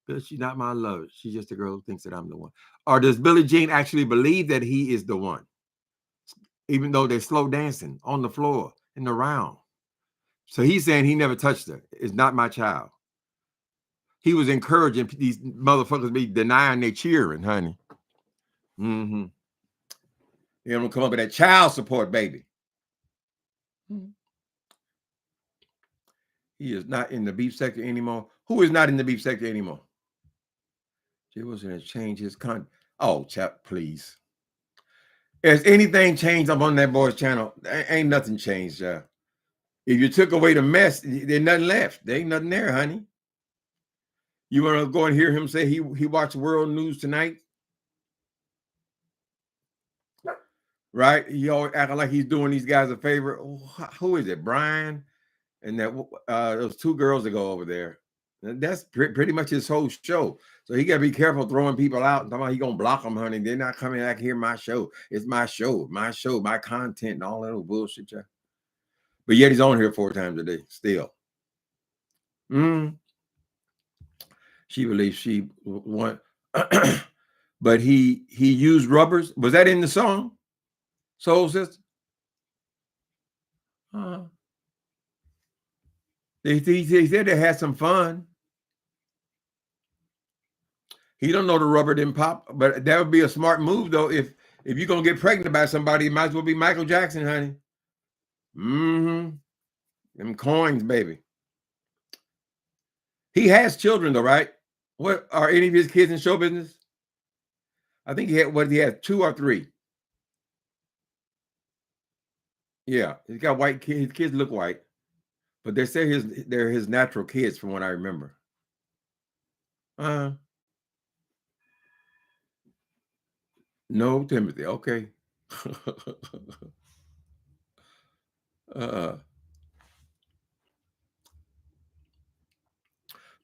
But she's not my love. She's just a girl who thinks that I'm the one. Or does Billie Jean actually believe that he is the one? Even though they're slow dancing on the floor in the round. So he's saying he never touched her. It's not my child. He was encouraging these motherfuckers to be denying their cheering, honey. They're gonna come up with that child support, baby. He is not in the beef sector anymore. Who is not in the beef sector anymore? He was gonna change his content. Oh, chap, please. Has anything changed up on that boy's channel? Ain't nothing changed, If you took away the mess, there's nothing left. There ain't nothing there, honey. You want to go and hear him say he watched World News Tonight? Right? He always acting like he's doing these guys a favor. Who is it? Brian? And that those two girls that go over there. That's pretty much his whole show. So he got to be careful throwing people out and talking about he going to block them, honey. They're not coming back here my show. It's my show, my content, and all that little bullshit. Yeah. But yet he's on here 4 times a day still. She believes she won. But he used rubbers. Was that in the song? Soul Sister? He said they had some fun. He don't know the rubber didn't pop, but that would be a smart move though. If you're gonna get pregnant by somebody, it might as well be Michael Jackson, honey. Them coins, baby. He has children though, right? What are any of his kids in show business? I think he had 2 or 3. Yeah, he's got white kids. His kids look white, but they say they're his natural kids from what I remember. No, Timothy. Okay.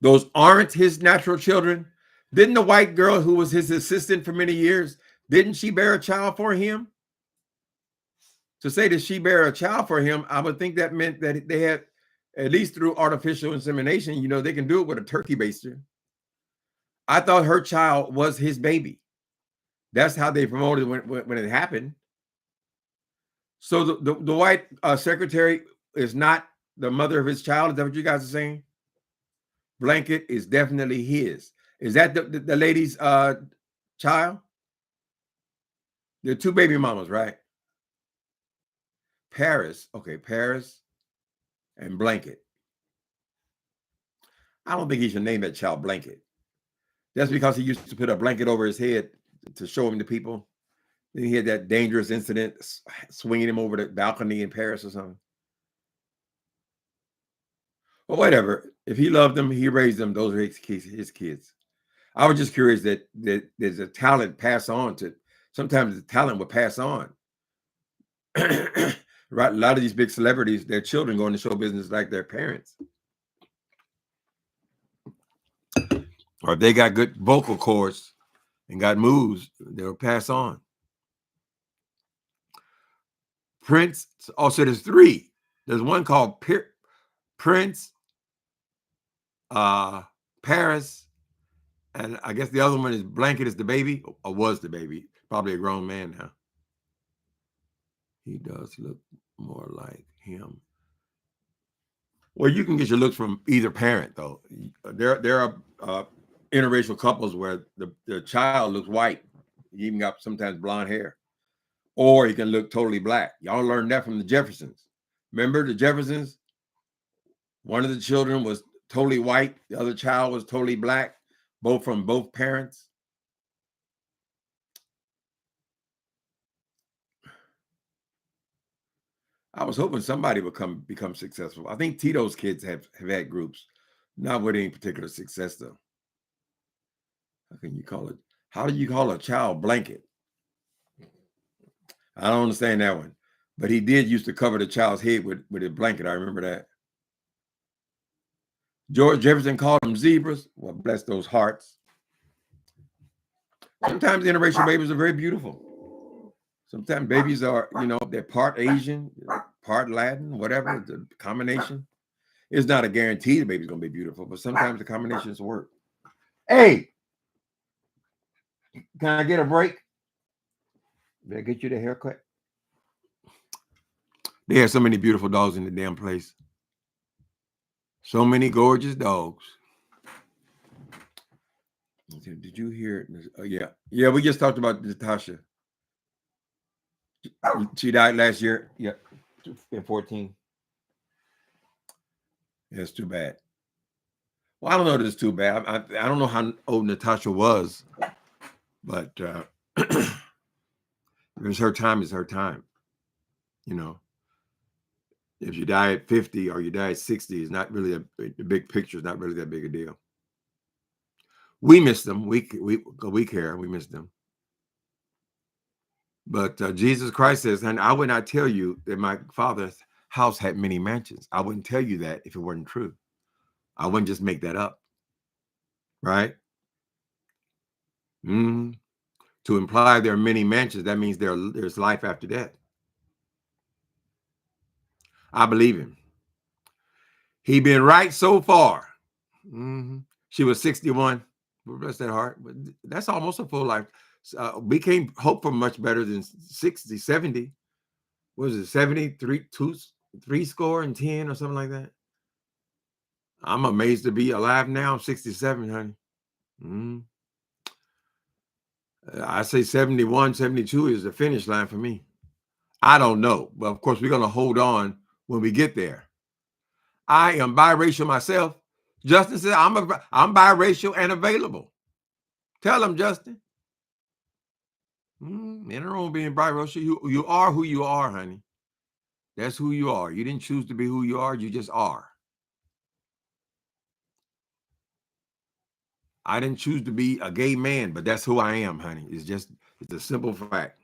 Those aren't his natural children. Didn't the white girl who was his assistant for many years, didn't she bear a child for him? To say that she bear a child for him, I would think that meant that they had, at least through artificial insemination, you know, they can do it with a turkey baster. I thought her child was his baby. That's how they promoted when it happened. So the white secretary is not the mother of his child. Is that what you guys are saying? Blanket is definitely his. Is that the lady's child? There are 2 baby mamas, right? Paris. Okay, Paris and Blanket. I don't think he should name that child Blanket. That's because he used to put a blanket over his head to show him to people. Then he had that dangerous incident swinging him over the balcony in Paris or something. Well, whatever. If he loved them, he raised them. Those are his kids. I was just curious that there's a talent pass on to. Sometimes the talent will pass on. Right, a lot of these big celebrities, their children go into show business like their parents, or if they got good vocal cords and got moves, they'll pass on. Prince. Also, there's 3. There's one called Prince, Paris, and I guess the other one is Blanket is the baby, or was the baby. Probably a grown man now. He does look more like him. Well, you can get your looks from either parent, though. There are interracial couples where the child looks white. He even got sometimes blonde hair. Or he can look totally black. Y'all learned that from the Jeffersons. Remember the Jeffersons? One of the children was totally white. The other child was totally black, both from both parents. I was hoping somebody would become successful. I think Tito's kids have had groups, not with any particular success, though. How can you call it? How do you call a child Blanket? I don't understand that one. But he did used to cover the child's head with a blanket. I remember that. George Jefferson called them zebras. Well, bless those hearts. Sometimes interracial babies are very beautiful. Sometimes babies are, they're part Asian, part Latin, whatever, the combination. It's not a guarantee the baby's going to be beautiful, but sometimes the combinations work. Hey, can I get a break? Did I get you the haircut? They have so many beautiful dogs in the damn place. So many gorgeous dogs. Did you hear it? Yeah, we just talked about Natasha. She died last year. Yeah, in 14. Yeah, it's too bad. Well, I don't know that it's too bad. I don't know how old Natasha was, but it was her time. Is her time. If you die at 50 or you die at 60, it's not really the big picture is not really that big a deal. We miss them. We care. We miss them. But Jesus Christ says, and I would not tell you that my Father's house had many mansions. I wouldn't tell you that if it wasn't true. I wouldn't just make that up. Right? To imply there are many mansions, that means there's life after death. I believe him. He been right so far. She was 61. Bless that heart. But that's almost a full life. We can't hope for much better than 60, 70. What was it, 73, 3 score and 10 or something like that? I'm amazed to be alive now. I'm 67, honey. I say 71, 72 is the finish line for me. I don't know. But of course, we're going to hold on when we get there. I am biracial myself. Justin said, I'm biracial and available. Tell him, Justin. In the room being biracial, you are who you are, honey. That's who you are. You didn't choose to be who you are. You just are. I didn't choose to be a gay man, but that's who I am, honey. It's a simple fact.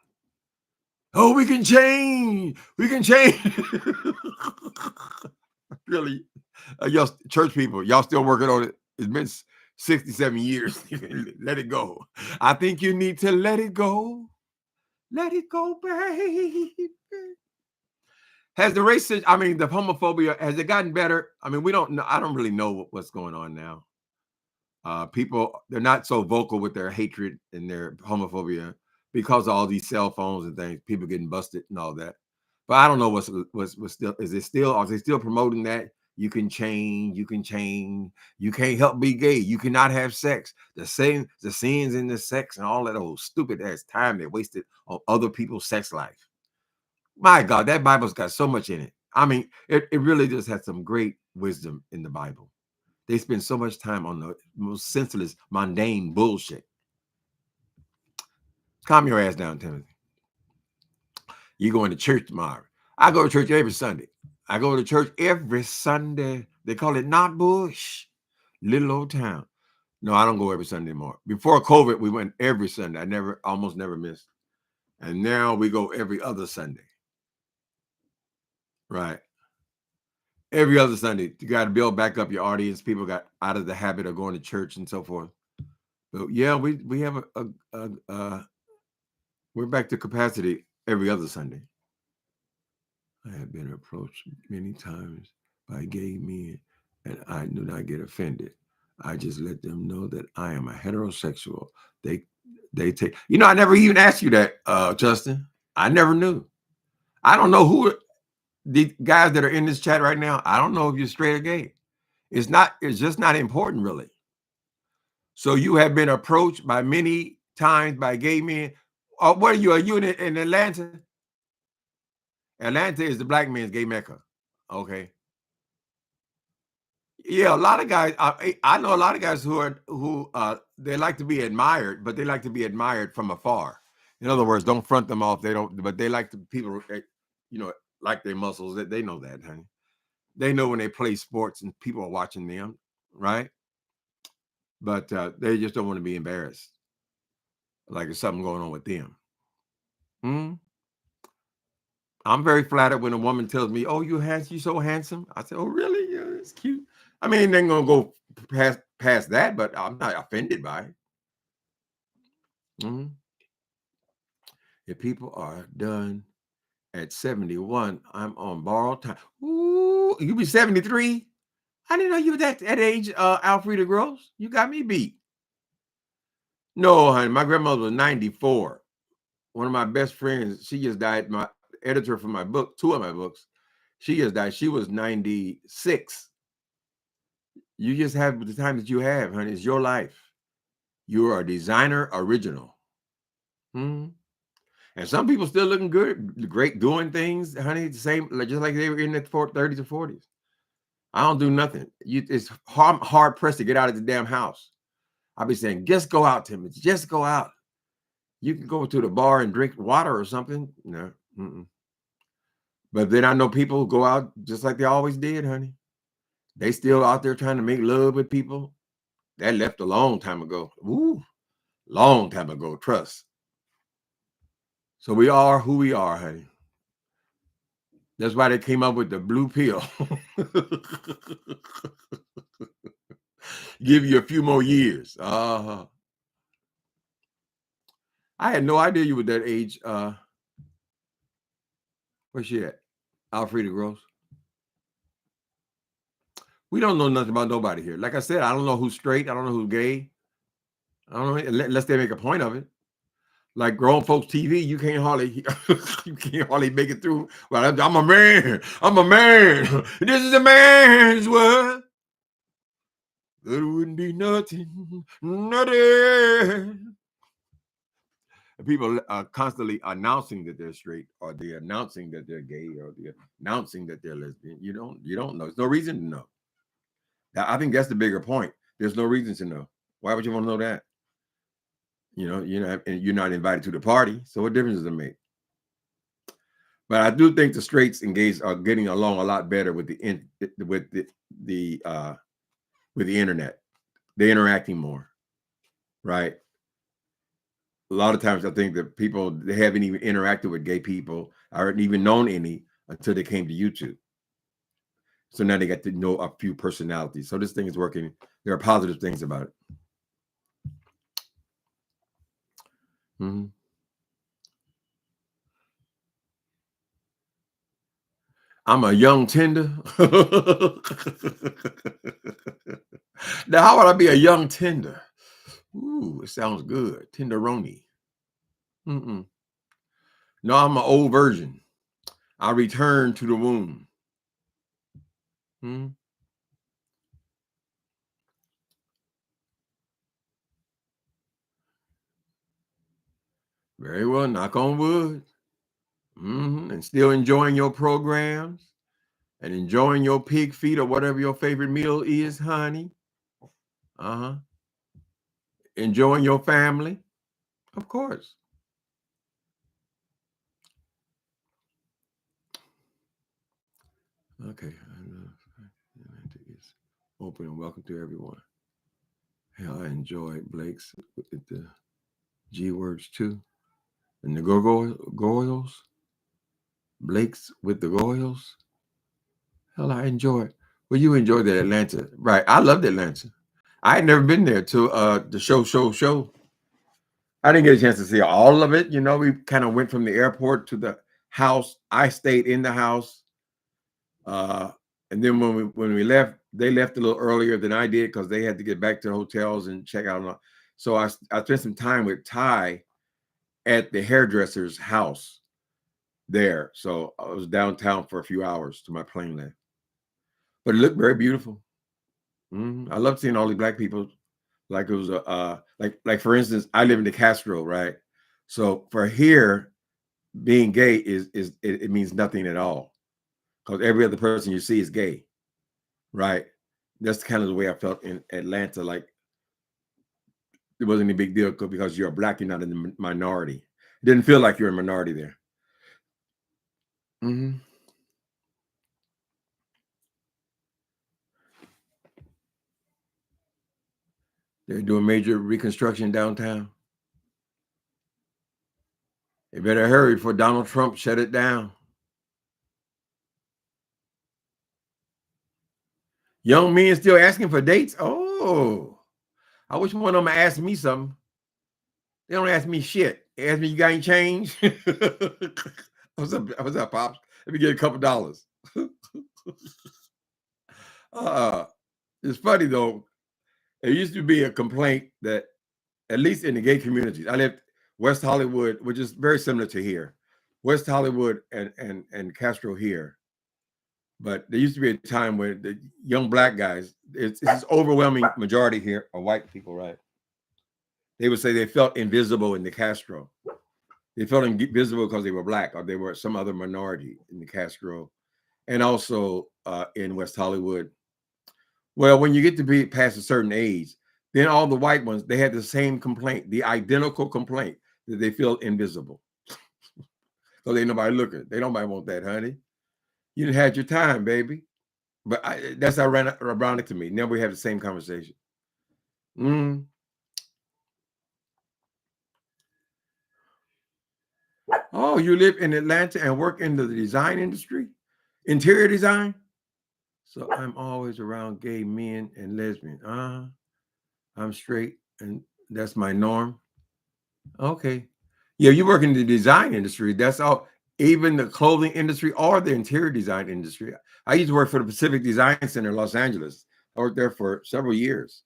Oh, we can change. We can change. Really, y'all church people, y'all still working on it. It's been 67 years. Let it go. I think you need to let it go. Let it go, baby. Has the racism, I mean, the homophobia, has it gotten better? I mean, we don't know. I don't really know what's going on now. People, they're not so vocal with their hatred and their homophobia because of all these cell phones and things, people getting busted and all that. But I don't know what's still, are they still promoting that? You can change, you can change, you can't help be gay, you cannot have sex. The sins in the sex and all that old stupid ass time they wasted on other people's sex life. My God, that Bible's got so much in it. I mean, it really just has some great wisdom in the Bible. They spend so much time on the most senseless, mundane bullshit. Calm your ass down, Timothy. You going to church tomorrow. I go to church every Sunday. I go to church every Sunday. They call it Not Bush, little old town. No, I don't go every Sunday anymore. Before COVID, we went every Sunday. I almost never missed. And now we go every other Sunday. Right. Every other Sunday. You got to build back up your audience. People got out of the habit of going to church and so forth. But yeah, we have we're back to capacity every other Sunday. I have been approached many times by gay men, and I do not get offended. I just let them know that I am a heterosexual. They take, I never even asked you that, Justin. I never knew. I don't know who the guys that are in this chat right now. I don't know if you're straight or gay. It's just not important, really. So you have been approached by many times by gay men. What are you? Are you in Atlanta? Atlanta is the black man's gay mecca. Okay. Yeah, a lot of guys. I know a lot of guys who they like to be admired, but they like to be admired from afar. In other words, don't front them off. They don't, but they like the people, like their muscles. They know that, honey. They know when they play sports and people are watching them, right? But they just don't want to be embarrassed, like there's something going on with them. I'm very flattered when a woman tells me, "Oh, you're so handsome." I say, "Oh, really? Yeah, it's cute." I mean, they're gonna go past that, but I'm not offended by it. If people are done at 71, I'm on borrowed time. Ooh, you be 73? I didn't know you were that age, Alfreda Gross. You got me beat. No, honey, my grandmother was 94. One of my best friends, she just died. My editor for my book, two of my books, she just died. She was 96. You just have the time that you have, honey. It's your life. You are a designer original. And some people still looking good, great, doing things, honey, the same, just like they were in the 30s or 40s. I don't do nothing. It's hard pressed to get out of the damn house. I'll be saying, just go out, Tim. Just go out. You can go to the bar and drink water or something. No. But then I know people who go out just like they always did, honey. They still out there trying to make love with people. That left a long time ago. Ooh, long time ago, trust. So we are who we are, honey. That's why they came up with the blue pill. Give you a few more years. I had no idea you were that age. Where's she at? Alfreda Gross. We don't know nothing about nobody here. Like I said, I don't know who's straight. I don't know who's gay. I don't know unless they make a point of it. Like grown folks TV, you can't hardly make it through. Well, I'm a man. I'm a man. This is a man's world. There wouldn't be nothing. People are constantly announcing that they're straight, or they're announcing that they're gay, or they're announcing that they're lesbian. You don't know. There's no reason to know. I think that's the bigger point. There's no reason to know. Why would you want to know that? You're not invited to the party. So what difference does it make? But I do think the straights engaged are getting along a lot better with the internet. They're interacting more, right? A lot of times I think that people, they haven't even interacted with gay people or even known any until they came to YouTube. So now they got to know a few personalities. So this thing is working. There are positive things about it. Mm-hmm. I'm a young tender. Now, how would I be a young tender? Ooh, it sounds good. Tenderoni. Mm-mm. No, I'm an old virgin. I return to the womb. Hmm? Very well. Knock on wood. Mm-hmm. And still enjoying your programs and enjoying your pig feet or whatever your favorite meal is, honey. Uh-huh. Enjoying your family. Of course. Okay. It's open and welcome to everyone. Hell, I enjoyed Blake's with the G words too. And the Goyles. Blake's with the Goyles. Hell, I enjoyed. Well, you enjoyed that Atlanta. Right. I loved Atlanta. I had never been there to the show. I didn't get a chance to see all of it. We kind of went from the airport to the house. I stayed in the house. And then when we left, they left a little earlier than I did because they had to get back to the hotels and check out. So I spent some time with Ty at the hairdresser's house there. So I was downtown for a few hours to my plane left. But it looked very beautiful. I love seeing all these black people. Like it was like for instance, I live in the Castro, right? So for here, being gay it means nothing at all because every other person you see is gay, right? That's kind of the way I felt in Atlanta. Like it wasn't a big deal because you're black, you're not in the minority. It didn't feel like you're a minority there. Mm-hmm. They're doing major reconstruction downtown. They better hurry before Donald Trump shut it down. Young men still asking for dates. Oh, I wish one of them asked me something. They don't ask me shit. They ask me, you got any change? What's up, Pops? Let me get a couple dollars. It's funny though. It used to be a complaint that, at least in the gay communities, I lived West Hollywood, which is very similar to here. West Hollywood and Castro here. But there used to be a time when the young black guys, it's this overwhelming majority here are white people, right? They would say they felt invisible in the Castro. They felt invisible because they were black or they were some other minority in the Castro, and also in West Hollywood. Well, when you get to be past a certain age, then all the white ones, they had the same complaint, the identical complaint that they feel invisible. So ain't nobody looking. They nobody want that, honey. You done had your time, baby. But that's ironic to me. Now we have the same conversation. Oh, you live in Atlanta and work in the design industry, interior design? So I'm always around gay men and lesbians. I'm straight and that's my norm. Okay. Yeah, you work in the design industry. That's all. Even the clothing industry or the interior design industry. I used to work for the Pacific Design Center in Los Angeles. I worked there for several years.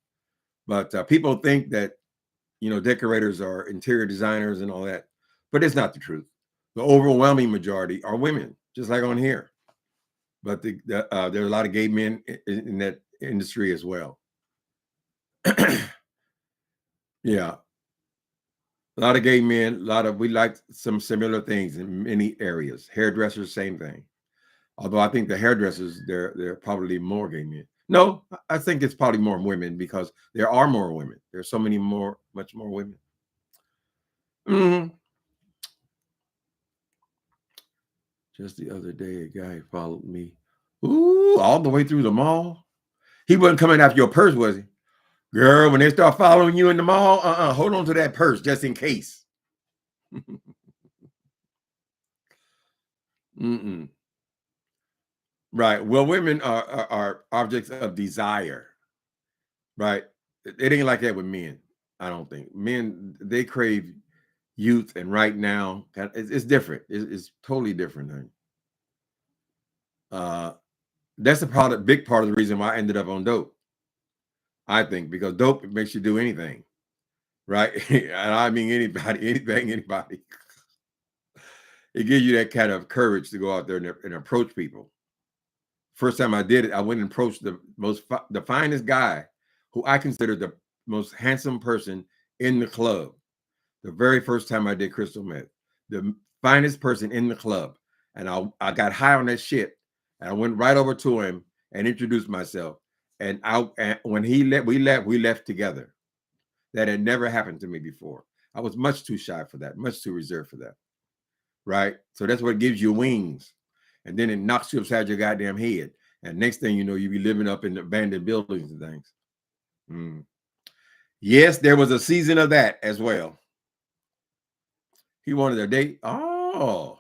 But people think that, decorators are interior designers and all that. But it's not the truth. The overwhelming majority are women, just like on here. But there are a lot of gay men in that industry as well. Yeah. A lot of gay men, we like some similar things in many areas. Hairdressers, same thing. Although I think the hairdressers, they're probably more gay men. No, I think it's probably more women because there are more women. There's so many more, much more women. Mm-hmm. Just the other day, a guy followed me. Ooh, all the way through the mall. He wasn't coming after your purse, was he? Girl, when they start following you in the mall, hold on to that purse just in case. Mm-mm. Right. Well, women are objects of desire. Right. It ain't like that with men. I don't think men, they crave youth, and right now it's different. It's totally different. Honey. That's big part of the reason why I ended up on dope. I think because dope makes you do anything, right? And I mean anybody, anything, anybody. It gives you that kind of courage to go out there and approach people. First time I did it, I went and approached the finest guy, who I consider the most handsome person in the club. The very first time I did crystal meth, the finest person in the club, and I got high on that shit, and I went right over to him and introduced myself. And when we left together. That had never happened to me before. I was much too shy for that, much too reserved for that. Right? So that's what gives you wings. And then it knocks you upside your goddamn head. And next thing you know, you be living up in abandoned buildings and things. Mm. Yes, there was a season of that as well. He wanted a date. Oh,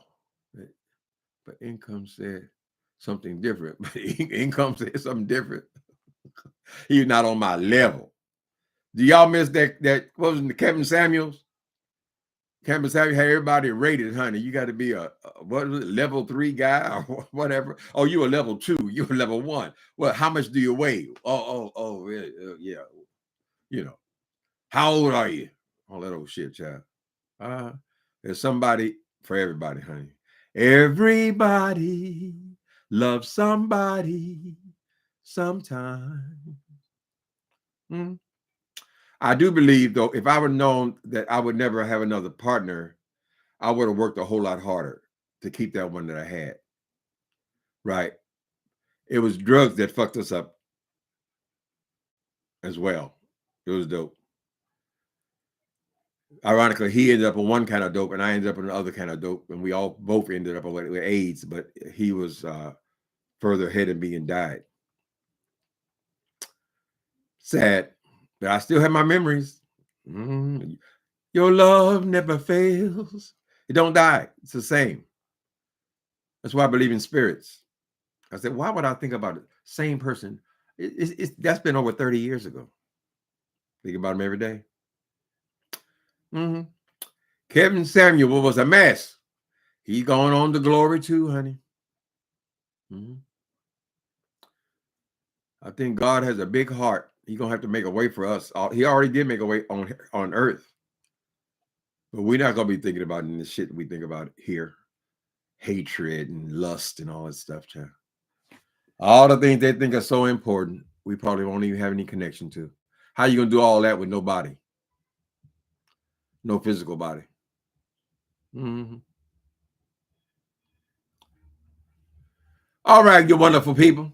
but income said something different. But income said something different. He's not on my level. Do y'all miss that what was it, Kevin Samuels? Kevin Samuels had everybody rated, honey. You got to be a what was it, level 3 guy or whatever. Oh, you a level 2. You a level 1. Well, how much do you weigh? Oh, yeah. You know, how old are you? All that old shit, child. There's somebody for everybody, honey. Everybody loves somebody sometime. Hmm. I do believe, though, if I would known that I would never have another partner, I would have worked a whole lot harder to keep that one that I had. Right. It was drugs that fucked us up as well. It was dope. Ironically, he ended up on one kind of dope and I ended up on another kind of dope. And we all both ended up with AIDS, but he was further ahead of me and died. Sad. But I still have my memories. Mm-hmm. Your love never fails. It don't die. It's the same. That's why I believe in spirits. I said, why would I think about the same person? That's been over 30 years ago. Think about him every day. Mm-hmm. Kevin Samuel was a mess. He's going on to glory too, honey. Mm-hmm. I think God has a big heart. He's gonna have to make a way for us. He already did make a way on earth. But we're not gonna be thinking about in the shit we think about here. Hatred and lust and all that stuff, child. All the things they think are so important, we probably won't even have any connection to. How you gonna do all that with no body? No physical body. Mm-hmm. All right, you wonderful people.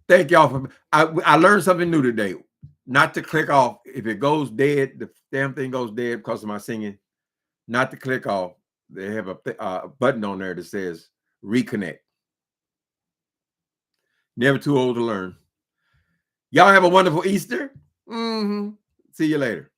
Thank y'all for. I learned something new today. Not to click off if it goes dead. The damn thing goes dead because of my singing. Not to click off. They have a button on there that says reconnect. Never too old to learn. Y'all have a wonderful Easter. Mm-hmm. See you later.